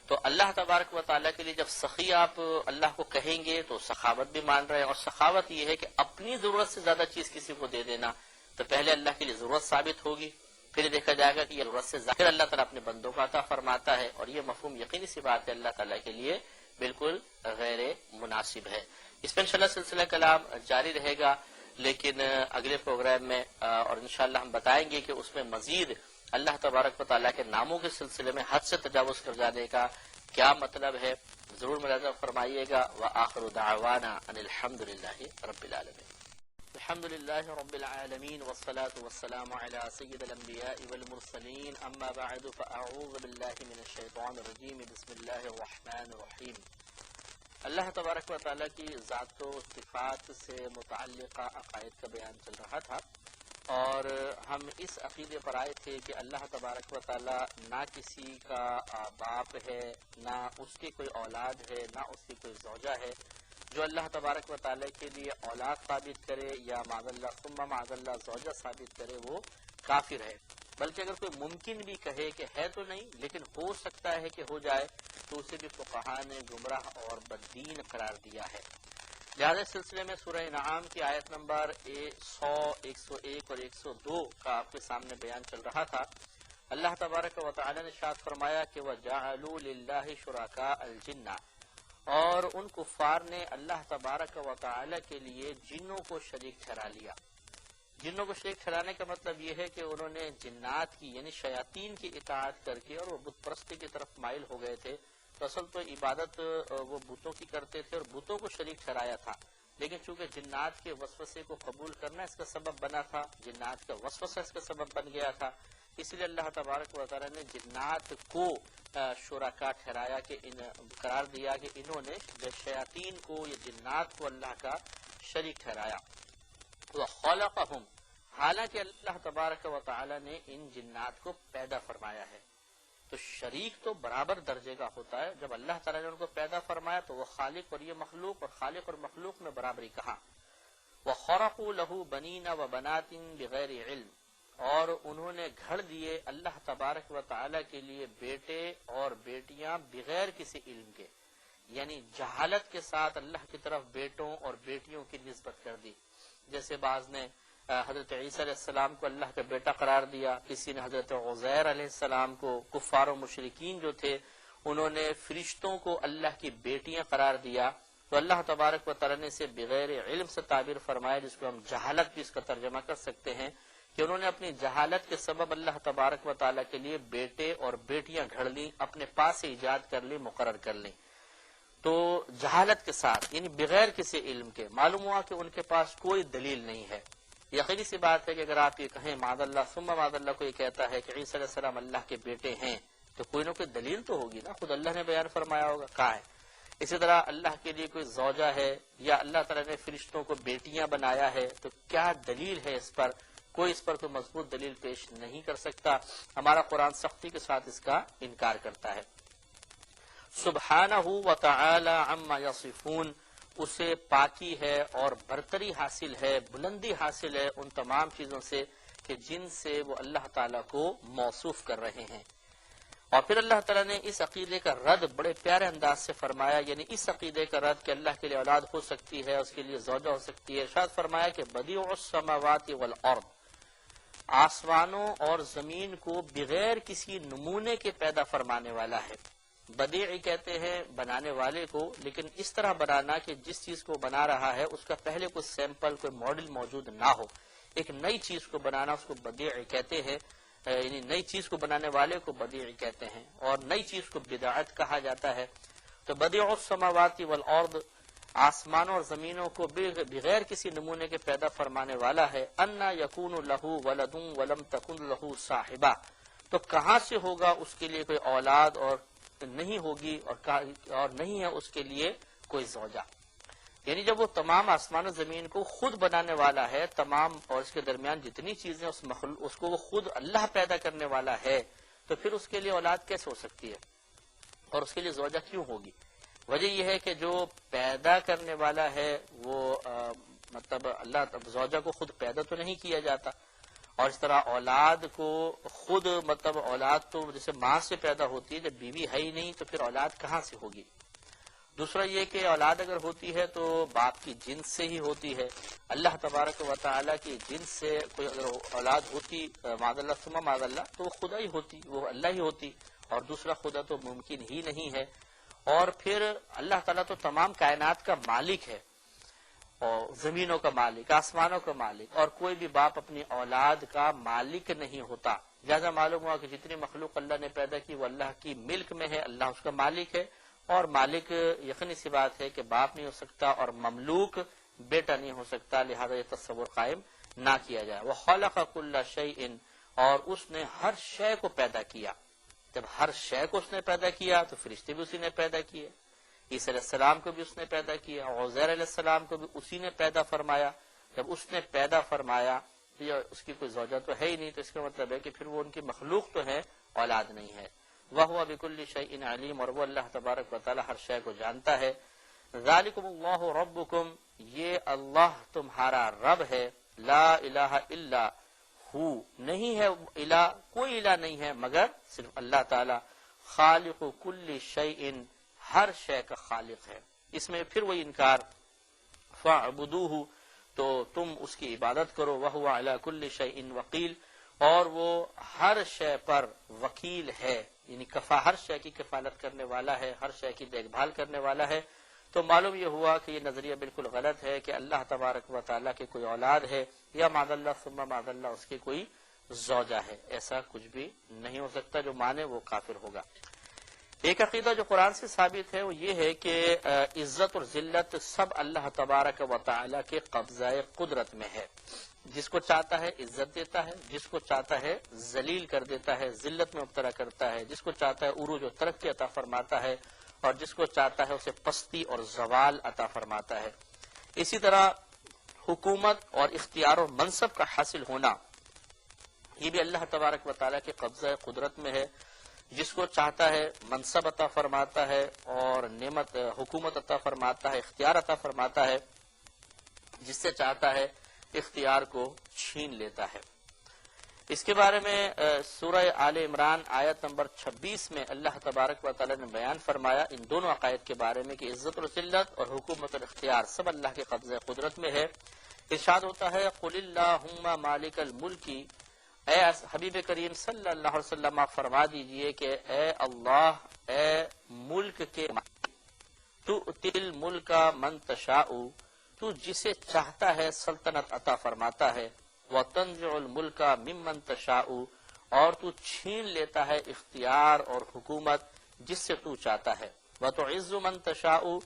[SPEAKER 1] تو اللہ تبارک و تعالیٰ کے لیے جب سخی آپ اللہ کو کہیں گے تو سخاوت بھی مان رہے ہیں، اور سخاوت یہ ہے کہ اپنی ضرورت سے زیادہ چیز کسی کو دے دینا۔ تو پہلے اللہ کے لیے ضرورت ثابت ہوگی، پھر دیکھا جائے گا کہ یہ ضرورت سے ظاہر اللہ تعالیٰ اپنے بندوں کو عطا فرماتا ہے، اور یہ مفہوم یقینی سی بات ہے اللہ تعالیٰ کے لیے بالکل غیر مناسب ہے۔ اس میں انشاءاللہ سلسلہ کلام جاری رہے گا، لیکن اگلے پروگرام میں اور انشاءاللہ ہم بتائیں گے کہ اس میں مزید اللہ تبارک و تعالیٰ کے ناموں کے سلسلے میں حد سے تجاوز کر جانے کا کیا مطلب ہے، ضرور ملاحظہ فرمائیے گا۔ وآخر دعوانا ان الحمد للہ رب العالمین۔ الحمد للہ رب العالمین والصلاة والسلام علی سید الانبیاء والمرسلین، اما بعد فاعوذ باللہ من الشیطان الرجیم، بسم اللہ الرحمن الرحیم۔ اللہ تبارک و تعالیٰ کی ذات و صفات سے متعلقہ عقائد کا بیان چل رہا تھا، اور ہم اس عقیدے پر آئے تھے کہ اللہ تبارک و تعالیٰ نہ کسی کا باپ ہے، نہ اس کی کوئی اولاد ہے، نہ اس کی کوئی زوجہ ہے۔ جو اللہ تبارک و تعالیٰ کے لیے اولاد ثابت کرے یا معاذ اللہ ثم معاذ اللہ زوجہ ثابت کرے وہ کافر ہے، بلکہ اگر کوئی ممکن بھی کہے کہ ہے تو نہیں لیکن ہو سکتا ہے کہ ہو جائے تو اسے بھی فقہاء نے گمراہ اور بددین قرار دیا ہے۔ لہذا اس سلسلے میں سورہ انعام کی آیت نمبر 100، 101 اور 102 کا آپ کے سامنے بیان چل رہا تھا۔ اللہ تبارک و تعالی نے ارشاد فرمایا کہ وَجَعَلُوا لِلَّهِ شُرَكَاءَ الْجِنَّ، اور ان کفار نے اللہ تبارک و تعالی کے لیے جنوں کو شریک ٹھہرا لیا۔ جنوں کو شریک ٹھہرانے کا مطلب یہ ہے کہ انہوں نے جنات کی یعنی شیاطین کی اطاعت کر کے، اور وہ بت پرستی کی طرف مائل ہو گئے تھے۔ تو اصل تو عبادت وہ بتوں کی کرتے تھے اور بتوں کو شریک ٹھہرایا تھا، لیکن چونکہ جنات کے وسوسے کو قبول کرنا اس کا سبب بنا تھا، جنات کا وسوسہ اس کا سبب بن گیا تھا، اس لیے اللہ تبارک و تعالی نے جنات کو شرکا ٹھہرایا کہ قرار دیا کہ انہوں نے شیاطین کو یا جنات کو اللہ کا شریک ٹھہرایا۔ وَخَلَقَهُمْ، حالانکہ اللہ تبارک و تعالی نے ان جنات کو پیدا فرمایا ہے۔ تو شریک تو برابر درجے کا ہوتا ہے، جب اللہ تعالیٰ نے ان کو پیدا فرمایا تو وہ خالق اور یہ مخلوق، اور خالق اور مخلوق میں برابری کہاں۔ وَخَرَقُوا لَهُ بَنِينَ وَبَنَاتٍ بِغَيْرِ عِلْمٍ، اور انہوں نے گھڑ دیے اللہ تبارک و تعالیٰ کے لیے بیٹے اور بیٹیاں بغیر کسی علم کے، یعنی جہالت کے ساتھ اللہ کی طرف بیٹوں اور بیٹیوں کی نسبت کر دی۔ جیسے بعض نے حضرت عیسیٰ علیہ السلام کو اللہ کا بیٹا قرار دیا، کسی نے حضرت عزیر علیہ السلام کو، کفار و مشرکین جو تھے انہوں نے فرشتوں کو اللہ کی بیٹیاں قرار دیا۔ تو اللہ تبارک و تعالیٰ نے اسے بغیر علم سے تعبیر فرمایا، جس کو ہم جہالت بھی اس کا ترجمہ کر سکتے ہیں، کہ انہوں نے اپنی جہالت کے سبب اللہ تبارک و تعالیٰ کے لیے بیٹے اور بیٹیاں گھڑ لی، اپنے پاس سے ایجاد کر لی، مقرر کر لی۔ تو جہالت کے ساتھ یعنی بغیر کسی علم کے، معلوم ہوا کہ ان کے پاس کوئی دلیل نہیں ہے۔ یقینی سی بات ہے کہ اگر آپ یہ کہیں معاذ اللہ ثم معاذ اللہ کو یہ کہتا ہے کہ عیسیٰ علیہ السلام اللہ کے بیٹے ہیں، تو کوئی نہ کوئی دلیل تو ہوگی نا، خود اللہ نے بیان فرمایا ہوگا، کہاں ہے۔ اسی طرح اللہ کے لیے کوئی زوجہ ہے یا اللہ تعالیٰ نے فرشتوں کو بیٹیاں بنایا ہے، تو کیا دلیل ہے اس پر؟ کوئی اس پر کوئی مضبوط دلیل پیش نہیں کر سکتا. ہمارا قرآن سختی کے ساتھ اس کا انکار کرتا ہے. سبحانہ وتعالی عما یصفون، اسے پاکی ہے اور برتری حاصل ہے، بلندی حاصل ہے ان تمام چیزوں سے کہ جن سے وہ اللہ تعالیٰ کو موصوف کر رہے ہیں. اور پھر اللہ تعالیٰ نے اس عقیدے کا رد بڑے پیارے انداز سے فرمایا، یعنی اس عقیدے کا رد کہ اللہ کے لیے اولاد ہو سکتی ہے، اس کے لیے زوجہ ہو سکتی ہے. ارشاد فرمایا کہ بدیع السماوات والارض، آسمانوں اور زمین کو بغیر کسی نمونے کے پیدا فرمانے والا ہے. بدیع کہتے ہیں بنانے والے کو، لیکن اس طرح بنانا کہ جس چیز کو بنا رہا ہے اس کا پہلے کوئی سیمپل، کوئی ماڈل موجود نہ ہو. ایک نئی چیز کو بنانا اس کو بدیع کہتے ہیں، یعنی نئی چیز کو بنانے والے کو بدیع کہتے ہیں، اور نئی چیز کو بدعت کہا جاتا ہے. تو بدیع السماوات والارض، آسمانوں اور زمینوں کو بغیر کسی نمونے کے پیدا فرمانے والا ہے. انا یکون لہ ولد ولم تکن لہ صاحبہ، تو کہاں سے ہوگا اس کے لیے کوئی اولاد اور نہیں ہوگی اور نہیں ہے اس کے لیے کوئی زوجہ. یعنی جب وہ تمام آسمان و زمین کو خود بنانے والا ہے، تمام اور اس کے درمیان جتنی چیزیں اس کو وہ خود اللہ پیدا کرنے والا ہے، تو پھر اس کے لیے اولاد کیسے ہو سکتی ہے اور اس کے لیے زوجہ کیوں ہوگی؟ وجہ یہ ہے کہ جو پیدا کرنے والا ہے وہ مطلب اللہ، زوجہ کو خود پیدا تو نہیں کیا جاتا، اور اس طرح اولاد کو خود مطلب اولاد تو جیسے ماں سے پیدا ہوتی ہے، جب بیوی ہے ہی نہیں تو پھر اولاد کہاں سے ہوگی؟ دوسرا یہ کہ اولاد اگر ہوتی ہے تو باپ کی جنس سے ہی ہوتی ہے. اللہ تبارک و تعالیٰ کی جنس سے کوئی اگر اولاد ہوتی معاذ اللہ ثم معاذ اللہ تو وہ خدا ہی ہوتی، وہ اللہ ہی ہوتی، اور دوسرا خدا تو ممکن ہی نہیں ہے. اور پھر اللہ تعالیٰ تو تمام کائنات کا مالک ہے، اور زمینوں کا مالک، آسمانوں کا مالک، اور کوئی بھی باپ اپنی اولاد کا مالک نہیں ہوتا. لہٰذا معلوم ہوا کہ جتنی مخلوق اللہ نے پیدا کی وہ اللہ کی ملک میں ہے، اللہ اس کا مالک ہے، اور مالک یقینی سی بات ہے کہ باپ نہیں ہو سکتا اور مملوک بیٹا نہیں ہو سکتا. لہذا یہ تصور قائم نہ کیا جائے. وَخَلَقَ كُلَّ شَيْءٍ، اور اس نے ہر شے کو پیدا کیا. جب ہر شے کو اس نے پیدا کیا تو فرشتے بھی اسی نے پیدا کیے، عیسیٰ علیہ السلام کو بھی اس نے پیدا کیا، عزیر علیہ السلام کو بھی اسی نے پیدا فرمایا. جب اس نے پیدا فرمایا اس کی کوئی زوجہ تو ہے ہی نہیں، تو اس کا مطلب ہے کہ پھر وہ ان کی مخلوق تو ہے، اولاد نہیں ہے. وَهُوَ بِكُلِّ شَيْءٍ عَلِيمٌ، اور وہ اللہ تبارک و تعالی ہر شے کو جانتا ہے. ذَلِكُمُ اللَّهُ رَبُّكُمْ، یہ اللہ تمہارا رب ہے. لا الہ الا ہو، نہیں ہے الہ، کوئی الہ نہیں ہے مگر صرف اللہ تعالی. خالق کل شیء، ہر شے کا خالق ہے. اس میں پھر وہی انکار، فَاعْبُدُوهُ، تو تم اس کی عبادت کرو. وَهُوَ عَلَى كُلِّ شَيْءٍ وَقِيلٌ، اور وہ ہر شے پر وکیل ہے، یعنی ہر شے کی کفالت کرنے والا ہے، ہر شے کی دیکھ بھال کرنے والا ہے. تو معلوم یہ ہوا کہ یہ نظریہ بالکل غلط ہے کہ اللہ تبارک و تعالیٰ کے کوئی اولاد ہے، یا معاذ اللہ ثم معاذ اللہ اس کے کوئی زوجہ ہے. ایسا کچھ بھی نہیں ہو سکتا، جو مانے وہ کافر ہوگا. ایک عقیدہ جو قرآن سے ثابت ہے وہ یہ ہے کہ عزت اور ذلت سب اللہ تبارک و تعالیٰ کے قبضہ قدرت میں ہے. جس کو چاہتا ہے عزت دیتا ہے، جس کو چاہتا ہے ذلیل کر دیتا ہے، ذلت میں مبتلا کرتا ہے، جس کو چاہتا ہے عروج و ترقی عطا فرماتا ہے، اور جس کو چاہتا ہے اسے پستی اور زوال عطا فرماتا ہے. اسی طرح حکومت اور اختیار و منصب کا حاصل ہونا یہ بھی اللہ تبارک و تعالیٰ کے قبضہ قدرت میں ہے. جس کو چاہتا ہے منصب عطا فرماتا ہے اور نعمت حکومت عطا فرماتا ہے، اختیار عطا فرماتا ہے، جس سے چاہتا ہے اختیار کو چھین لیتا ہے. اس کے بارے میں سورہ آل عمران آیت نمبر 26 میں اللہ تبارک و تعالی نے بیان فرمایا ان دونوں عقائد کے بارے میں کہ عزت اور ذلت اور حکومت اور اختیار سب اللہ کے قبضہ قدرت میں ہے. ارشاد ہوتا ہے قل اللہم مالک الملک، اے حبیب کریم صلی اللہ علیہ وسلم آپ فرما دیجئے کہ اے اللہ، اے ملک کے مالک، تؤتی الملک من تشاء، تو جسے چاہتا ہے سلطنت عطا فرماتا ہے. وَتَنزِعُ الْمُلْكَ مِمَّن تَشَاءُ، اور تو چھین لیتا ہے اختیار اور حکومت جس سے تو چاہتا ہے. وَتُعِزُّ مَن تَشَاءُ،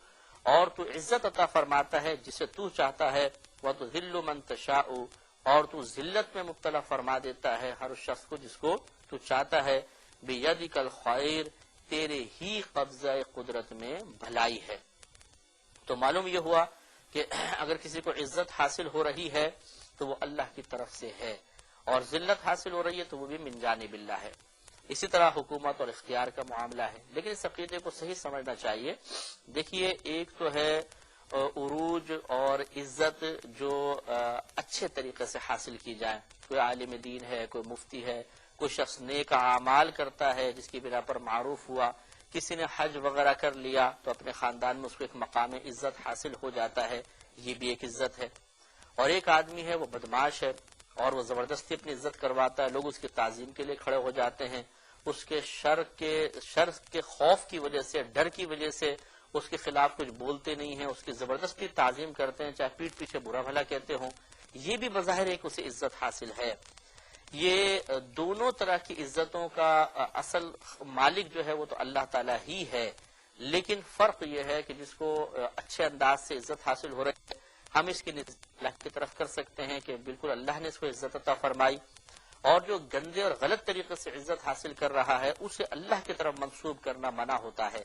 [SPEAKER 1] اور تو عزت عطا فرماتا ہے جسے تو چاہتا ہے. وَتُذِلُّ مَن تَشَاءُ، اور تو ذلت میں مبتلا فرما دیتا ہے ہر اس شخص کو جس کو تو چاہتا ہے. بِيَدِكَ الْخَيْرُ، تیرے ہی قبضہ قدرت میں بھلائی ہے. تو معلوم یہ ہوا کہ اگر کسی کو عزت حاصل ہو رہی ہے تو وہ اللہ کی طرف سے ہے، اور ذلت حاصل ہو رہی ہے تو وہ بھی من جانب اللہ ہے۔ اسی طرح حکومت اور اختیار کا معاملہ ہے، لیکن اس عقیدے کو صحیح سمجھنا چاہیے۔ دیکھیے ایک تو ہے عروج اور عزت جو اچھے طریقے سے حاصل کی جائے، کوئی عالم دین ہے، کوئی مفتی ہے، کوئی شخص نیک اعمال کرتا ہے جس کی بنا پر معروف ہوا، کسی نے حج وغیرہ کر لیا تو اپنے خاندان میں اس کو ایک مقام عزت حاصل ہو جاتا ہے، یہ بھی ایک عزت ہے۔ اور ایک آدمی ہے وہ بدماش ہے اور وہ زبردستی اپنی عزت کرواتا ہے، لوگ اس کی تعظیم کے لیے کھڑے ہو جاتے ہیں، اس کے شر کے خوف کی وجہ سے، ڈر کی وجہ سے اس کے خلاف کچھ بولتے نہیں ہیں، اس کی زبردستی تعظیم کرتے ہیں، چاہے پیٹھ پیچھے برا بھلا کہتے ہوں، یہ بھی بظاہر ایک اسے عزت حاصل ہے۔ یہ دونوں طرح کی عزتوں کا اصل مالک جو ہے وہ تو اللہ تعالیٰ ہی ہے، لیکن فرق یہ ہے کہ جس کو اچھے انداز سے عزت حاصل ہو رہی ہے ہم اس کی نسبت اللہ کی طرف کر سکتے ہیں کہ بالکل اللہ نے اس کو عزت عطا فرمائی، اور جو گندے اور غلط طریقے سے عزت حاصل کر رہا ہے اسے اللہ کی طرف منسوب کرنا منع ہوتا ہے۔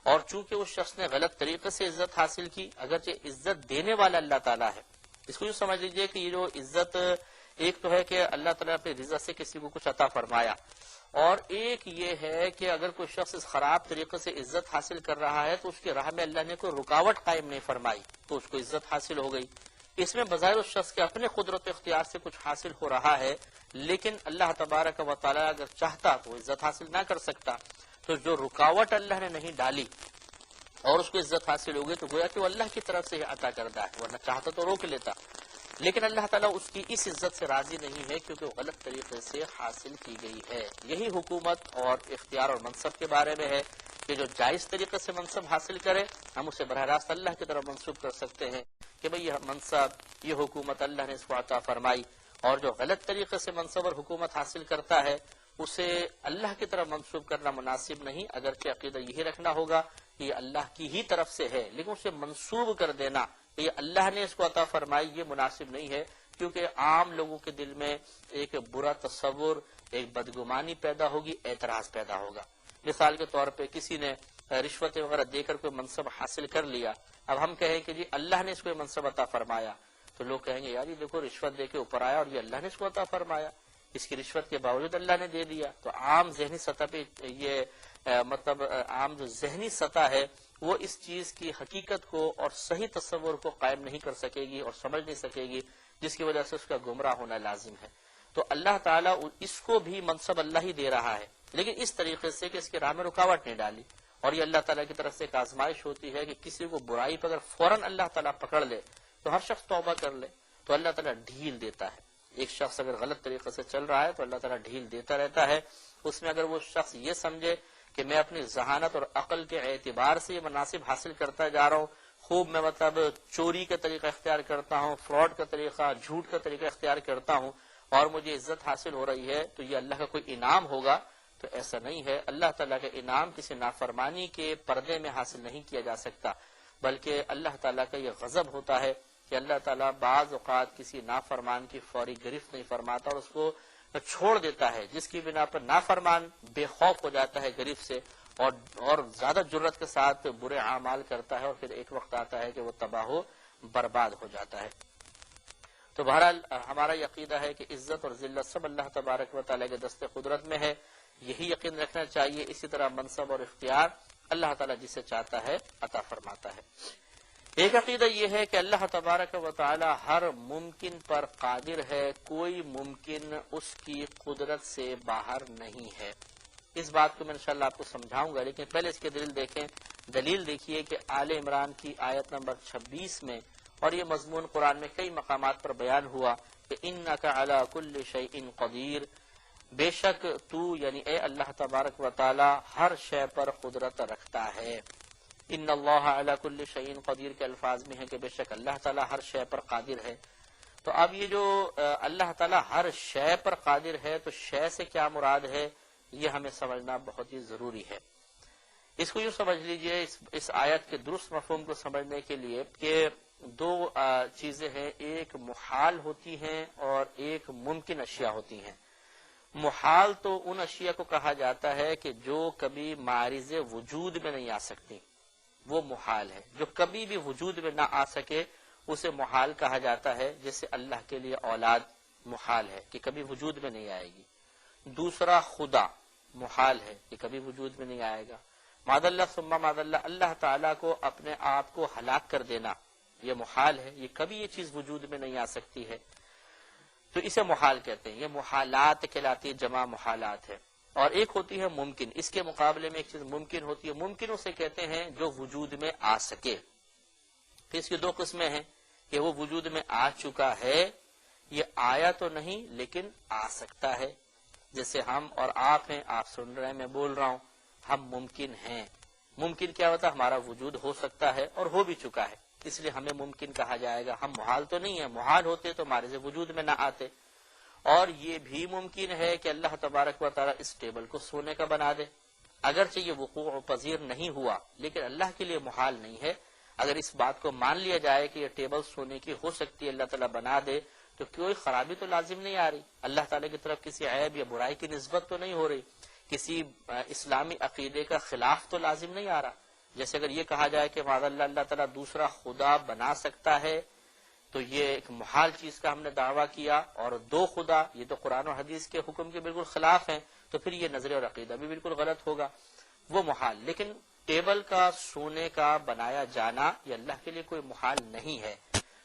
[SPEAKER 1] اور چونکہ اس شخص نے غلط طریقے سے عزت حاصل کی، اگرچہ عزت دینے والا اللہ تعالیٰ ہے، اس کو یوں سمجھ لیجئے کہ یہ جو عزت ایک تو ہے کہ اللہ تعالیٰ اپنی رضا سے کسی کو کچھ عطا فرمایا، اور ایک یہ ہے کہ اگر کوئی شخص اس خراب طریقے سے عزت حاصل کر رہا ہے تو اس کی راہ میں اللہ نے کوئی رکاوٹ قائم نہیں فرمائی تو اس کو عزت حاصل ہو گئی۔ اس میں بظاہر اس شخص کے اپنے قدرت و اختیار سے کچھ حاصل ہو رہا ہے، لیکن اللہ تبارک و تعالیٰ اگر چاہتا تو عزت حاصل نہ کر سکتا، تو جو رکاوٹ اللہ نے نہیں ڈالی اور اس کو عزت حاصل ہو گئی تو گویا کہ وہ اللہ کی طرف سے ہی عطا کردہ ہے، ورنہ چاہتا تو روک لیتا، لیکن اللہ تعالیٰ اس کی اس عزت سے راضی نہیں ہے کیونکہ وہ غلط طریقے سے حاصل کی گئی ہے۔ یہی حکومت اور اختیار اور منصب کے بارے میں ہے کہ جو جائز طریقے سے منصب حاصل کرے ہم اسے براہ راست اللہ کی طرف منسوب کر سکتے ہیں کہ بھئی یہ منصب، یہ حکومت اللہ نے اس کو عطا فرمائی، اور جو غلط طریقے سے منصب اور حکومت حاصل کرتا ہے اسے اللہ کی طرف منسوب کرنا مناسب نہیں، اگرچہ عقیدہ یہی رکھنا ہوگا کہ یہ اللہ کی ہی طرف سے ہے، لیکن اسے منسوب کر دینا کہ یہ اللہ نے اس کو عطا فرمائی یہ مناسب نہیں ہے، کیونکہ عام لوگوں کے دل میں ایک برا تصور، ایک بدگمانی پیدا ہوگی، اعتراض پیدا ہوگا۔ مثال کے طور پہ کسی نے رشوت وغیرہ دے کر کوئی منصب حاصل کر لیا، اب ہم کہیں کہ جی اللہ نے اس کو منصب عطا فرمایا، تو لوگ کہیں گے یار یہ دیکھو رشوت دے کے اوپر آیا اور یہ اللہ نے اس کو عطا فرمایا، اس کی رشوت کے باوجود اللہ نے دے دیا۔ تو عام ذہنی سطح پہ یہ عام جو ذہنی سطح ہے وہ اس چیز کی حقیقت کو اور صحیح تصور کو قائم نہیں کر سکے گی اور سمجھ نہیں سکے گی، جس کی وجہ سے اس کا گمراہ ہونا لازم ہے۔ تو اللہ تعالیٰ اس کو بھی منصب اللہ ہی دے رہا ہے، لیکن اس طریقے سے کہ اس کی راہ میں رکاوٹ نہیں ڈالی، اور یہ اللہ تعالیٰ کی طرف سے ایک آزمائش ہوتی ہے کہ کسی کو برائی پر اگر فوراً اللہ تعالیٰ پکڑ لے تو ہر شخص توبہ کر لے تو اللہ تعالیٰ ڈھیل دیتا ہے۔ ایک شخص اگر غلط طریقے سے چل رہا ہے تو اللہ تعالیٰ ڈھیل دیتا رہتا ہے، اس میں اگر وہ شخص یہ سمجھے کہ میں اپنی ذہانت اور عقل کے اعتبار سے یہ مناسب حاصل کرتا جا رہا ہوں، خوب میں چوری کا طریقہ اختیار کرتا ہوں، فراڈ کا طریقہ، جھوٹ کا طریقہ اختیار کرتا ہوں اور مجھے عزت حاصل ہو رہی ہے تو یہ اللہ کا کوئی انعام ہوگا، تو ایسا نہیں ہے۔ اللہ تعالیٰ کا انعام کسی نافرمانی کے پردے میں حاصل نہیں کیا جا سکتا، بلکہ اللہ تعالیٰ کا یہ غضب ہوتا ہے کہ اللہ تعالیٰ بعض اوقات کسی نافرمان کی فوری گرفت نہیں فرماتا اور اس کو چھوڑ دیتا ہے، جس کی بنا پر نافرمان بے خوف ہو جاتا ہے گرفت سے اور زیادہ جرت کے ساتھ برے اعمال کرتا ہے، اور پھر ایک وقت آتا ہے کہ وہ تباہ و برباد ہو جاتا ہے۔ تو بہرحال ہمارا یہ عقیدہ ہے کہ عزت اور ذلت سب اللہ تبارک و تعالیٰ کے دست قدرت میں ہے، یہی یقین رکھنا چاہیے۔ اسی طرح منصب اور اختیار اللہ تعالیٰ جسے چاہتا ہے عطا فرماتا ہے۔ ایک عقیدہ یہ ہے کہ اللہ تبارک و تعالی ہر ممکن پر قادر ہے، کوئی ممکن اس کی قدرت سے باہر نہیں ہے۔ اس بات کو میں انشاءاللہ آپ کو سمجھاؤں گا، لیکن پہلے اس کی دلیل دیکھیے کہ آل عمران کی آیت نمبر 26 میں، اور یہ مضمون قرآن میں کئی مقامات پر بیان ہوا کہ انک علی کل شیء قدیر، بے شک تو یعنی اے اللہ تبارک و تعالی ہر شے پر قدرت رکھتا ہے۔ ان اللہ علی کل شیء قدیر کے الفاظ میں ہے کہ بے شک اللہ تعالی ہر شے پر قادر ہے۔ تو اب یہ جو اللہ تعالی ہر شے پر قادر ہے تو شے سے کیا مراد ہے یہ ہمیں سمجھنا بہت ہی ضروری ہے۔ اس کو یوں سمجھ لیجئے، اس آیت کے درست مفہوم کو سمجھنے کے لیے کہ دو چیزیں ہیں، ایک محال ہوتی ہیں اور ایک ممکن اشیاء ہوتی ہیں۔ محال تو ان اشیاء کو کہا جاتا ہے کہ جو کبھی معرض وجود میں نہیں آ سکتی، وہ محال ہے۔ جو کبھی بھی وجود میں نہ آ سکے اسے محال کہا جاتا ہے، جیسے اللہ کے لیے اولاد محال ہے کہ کبھی وجود میں نہیں آئے گی. دوسرا خدا محال ہے کہ کبھی وجود میں نہیں آئے گا. معاذ اللہ ثم معاذ اللہ اللہ تعالیٰ کو اپنے آپ کو ہلاک کر دینا یہ محال ہے، یہ کبھی یہ چیز وجود میں نہیں آ سکتی ہے، تو اسے محال کہتے ہیں. یہ محالات کہلاتی ہے، جمع محالات ہے. اور ایک ہوتی ہے ممکن، اس کے مقابلے میں ایک چیز ممکن ہوتی ہے. ممکن اسے کہتے ہیں جو وجود میں آ سکے. پھر اس کی دو قسمیں ہیں کہ وہ وجود میں آ چکا ہے، یہ آیا تو نہیں لیکن آ سکتا ہے. جیسے ہم اور آپ ہیں، آپ سن رہے ہیں، میں بول رہا ہوں، ہم ممکن ہیں. ممکن کیا ہوتا ہے؟ ہمارا وجود ہو سکتا ہے اور ہو بھی چکا ہے، اس لیے ہمیں ممکن کہا جائے گا. ہم محال تو نہیں ہیں، محال ہوتے تو ہمارے سے وجود میں نہ آتے. اور یہ بھی ممکن ہے کہ اللہ تبارک و تعالیٰ اس ٹیبل کو سونے کا بنا دے، اگرچہ یہ وقوع پذیر نہیں ہوا لیکن اللہ کے لیے محال نہیں ہے. اگر اس بات کو مان لیا جائے کہ یہ ٹیبل سونے کی ہو سکتی ہے، اللہ تعالیٰ بنا دے، تو کوئی خرابی تو لازم نہیں آ رہی. اللہ تعالیٰ کی طرف کسی عیب یا برائی کی نسبت تو نہیں ہو رہی، کسی اسلامی عقیدے کا خلاف تو لازم نہیں آ رہا. جیسے اگر یہ کہا جائے کہ معاذ اللہ اللہ تعالیٰ دوسرا خدا بنا سکتا ہے، تو یہ ایک محال چیز کا ہم نے دعویٰ کیا. اور دو خدا، یہ تو قرآن و حدیث کے حکم کے بالکل خلاف ہیں، تو پھر یہ نظریہ اور عقیدہ بھی بالکل غلط ہوگا، وہ محال. لیکن ٹیبل کا سونے کا بنایا جانا یہ اللہ کے لیے کوئی محال نہیں ہے.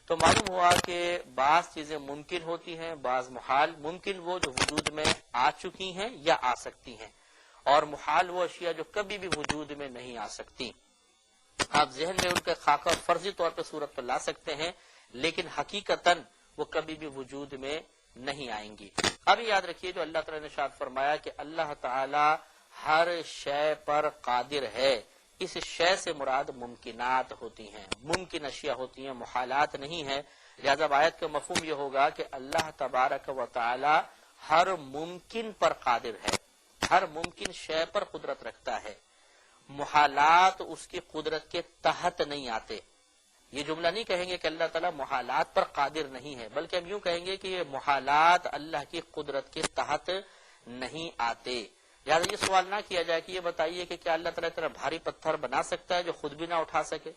[SPEAKER 1] تو معلوم ہوا کہ بعض چیزیں ممکن ہوتی ہیں، بعض محال. ممکن وہ جو وجود میں آ چکی ہیں یا آ سکتی ہیں، اور محال وہ اشیاء جو کبھی بھی وجود میں نہیں آ سکتی. آپ ذہن میں ان کے خاکہ فرضی طور پہ صورت پر لا سکتے ہیں، لیکن حقیقتاً وہ کبھی بھی وجود میں نہیں آئیں گی. اب یاد رکھیے جو اللہ تعالیٰ نے ارشاد فرمایا کہ اللہ تعالی ہر شے پر قادر ہے، اس شے سے مراد ممکنات ہوتی ہیں، ممکن اشیاء ہوتی ہیں، محالات نہیں ہے. لہذا آیت کا مفہوم یہ ہوگا کہ اللہ تبارک و تعالی ہر ممکن پر قادر ہے، ہر ممکن شے پر قدرت رکھتا ہے. محالات اس کی قدرت کے تحت نہیں آتے. یہ جملہ نہیں کہیں گے کہ اللہ تعالیٰ محالات پر قادر نہیں ہے، بلکہ ہم یوں کہیں گے کہ یہ محالات اللہ کی قدرت کے تحت نہیں آتے. لہٰذا یہ سوال نہ کیا جائے کہ یہ بتائیے کہ کیا اللہ تعالیٰ طرح بھاری پتھر بنا سکتا ہے جو خود بھی نہ اٹھا سکے،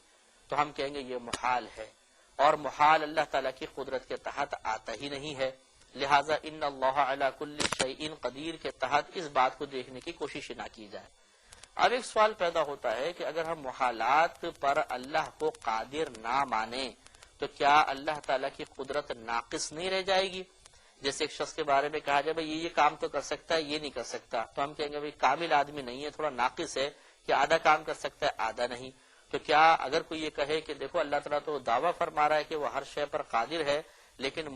[SPEAKER 1] تو ہم کہیں گے یہ محال ہے، اور محال اللہ تعالیٰ کی قدرت کے تحت آتا ہی نہیں ہے. لہٰذا ان اللہ علی کل شیء قدیر کے تحت اس بات کو دیکھنے کی کوشش نہ کی جائے. اب ایک سوال پیدا ہوتا ہے کہ اگر ہم محالات پر اللہ کو قادر نہ مانیں تو کیا اللہ تعالیٰ کی قدرت ناقص نہیں رہ جائے گی؟ جیسے ایک شخص کے بارے میں کہا جائے بھائی یہ کام تو کر سکتا ہے، یہ نہیں کر سکتا، تو ہم کہیں گے بھائی کامل آدمی نہیں ہے، تھوڑا ناقص ہے کہ آدھا کام کر سکتا ہے آدھا نہیں. تو کیا اگر کوئی یہ کہے کہ دیکھو اللہ تعالیٰ تو دعویٰ فرما رہا ہے کہ وہ ہر شے پر قادر ہے، لیکن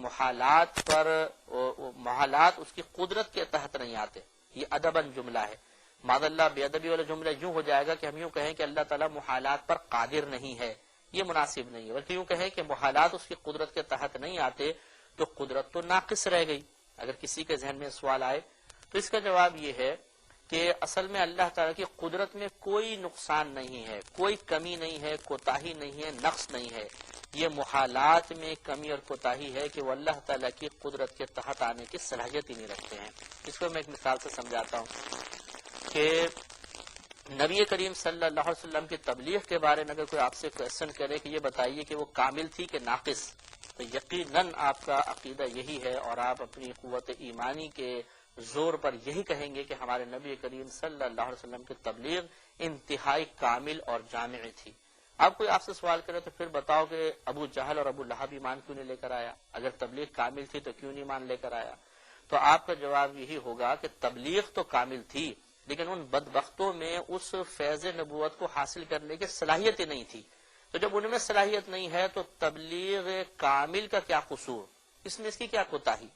[SPEAKER 1] محالات اس کی قدرت کے تحت نہیں آتے، یہ ادباً جملہ ہے. معاذ اللہ بے ادبی والا جملہ یوں ہو جائے گا کہ ہم یوں کہیں کہ اللہ تعالیٰ محالات پر قادر نہیں ہے، یہ مناسب نہیں ہے. بلکہ یوں کہیں کہ محالات اس کی قدرت کے تحت نہیں آتے تو قدرت تو ناقص رہ گئی. اگر کسی کے ذہن میں سوال آئے تو اس کا جواب یہ ہے کہ اصل میں اللہ تعالیٰ کی قدرت میں کوئی نقصان نہیں ہے، کوئی کمی نہیں ہے، کوتاہی نہیں ہے، نقص نہیں ہے. یہ محالات میں کمی اور کوتاہی ہے کہ وہ اللہ تعالیٰ کی قدرت کے تحت آنے کی صلاحیت ہی نہیں رکھتے ہیں. اس کو میں ایک مثال سے سمجھاتا ہوں کہ نبی کریم صلی اللہ علیہ وسلم کی تبلیغ کے بارے میں اگر کوئی آپ سے کوشچن کرے کہ یہ بتائیے کہ وہ کامل تھی کہ ناقص، تو یقیناً آپ کا عقیدہ یہی ہے اور آپ اپنی قوت ایمانی کے زور پر یہی کہیں گے کہ ہمارے نبی کریم صلی اللہ علیہ وسلم کی تبلیغ انتہائی کامل اور جامع تھی. اب کوئی آپ سے سوال کرے تو پھر بتاؤ کہ ابو جہل اور ابو لہب ایمان کیوں نہیں لے کر آیا؟ اگر تبلیغ کامل تھی تو کیوں نہیں ایمان لے کر آیا؟ تو آپ کا جواب یہی ہوگا کہ تبلیغ تو کامل تھی لیکن ان بدبختوں میں اس فیض نبوت کو حاصل کرنے کی صلاحیت ہی نہیں تھی. تو جب ان میں صلاحیت نہیں ہے تو تبلیغ کامل کا کیا قصور، اس میں اس کی کیا کوتاہی؟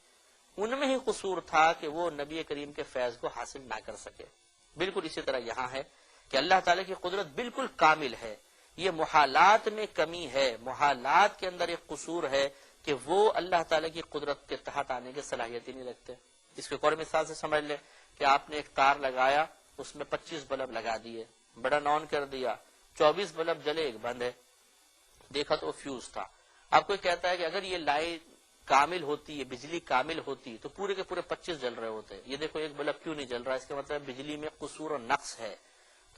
[SPEAKER 1] ان میں ہی قصور تھا کہ وہ نبی کریم کے فیض کو حاصل نہ کر سکے. بالکل اسی طرح یہاں ہے کہ اللہ تعالیٰ کی قدرت بالکل کامل ہے، یہ محالات میں کمی ہے، محالات کے اندر ایک قصور ہے کہ وہ اللہ تعالیٰ کی قدرت کے تحت آنے کی صلاحیت ہی نہیں رکھتے. اس کو ایک اور مثال سے سمجھ لیں کہ آپ نے ایک تار لگایا، اس میں 25 بلب لگا دیے، بٹن آن کر دیا، 24 بلب جلے، ایک بند ہے. دیکھا تو فیوز تھا. آپ کوئی کہتا ہے کہ اگر یہ لائٹ کامل ہوتی ہے، بجلی کامل ہوتی تو پورے کے پورے 25 جل رہے ہوتے، یہ دیکھو ایک بلب کیوں نہیں جل رہا، اس کا مطلب بجلی میں قصور اور نقص ہے.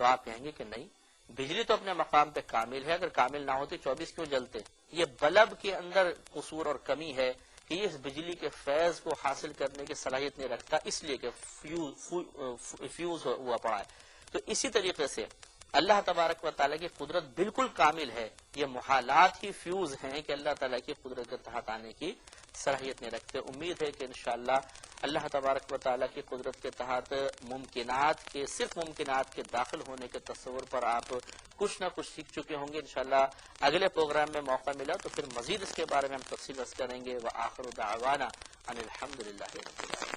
[SPEAKER 1] تو آپ کہیں گے کہ نہیں، بجلی تو اپنے مقام پہ کامل ہے، اگر کامل نہ ہوتی 24 کیوں جلتے؟ یہ بلب کے اندر قصور اور کمی ہے، کہ یہ اس بجلی کے فیض کو حاصل کرنے کی صلاحیت نہیں رکھتا، اس لیے کہ فیوز ہوا پڑا ہے۔ تو اسی طریقے سے اللہ تبارک و تعالیٰ کی قدرت بالکل کامل ہے، یہ محالات ہی فیوز ہیں کہ اللہ تعالیٰ کی قدرت کے تحت آنے کی صلاحیت نہیں رکھتے۔ امید ہے کہ انشاءاللہ اللہ تبارک و تعالیٰ کی قدرت کے تحت ممکنات کے، صرف ممکنات کے داخل ہونے کے تصور پر آپ کچھ نہ کچھ سیکھ چکے ہوں گے۔ انشاءاللہ اگلے پروگرام میں موقع ملا تو پھر مزید اس کے بارے میں ہم تفصیل کریں گے۔ وآخر دعوانا ان الحمدللہ رب العالمین۔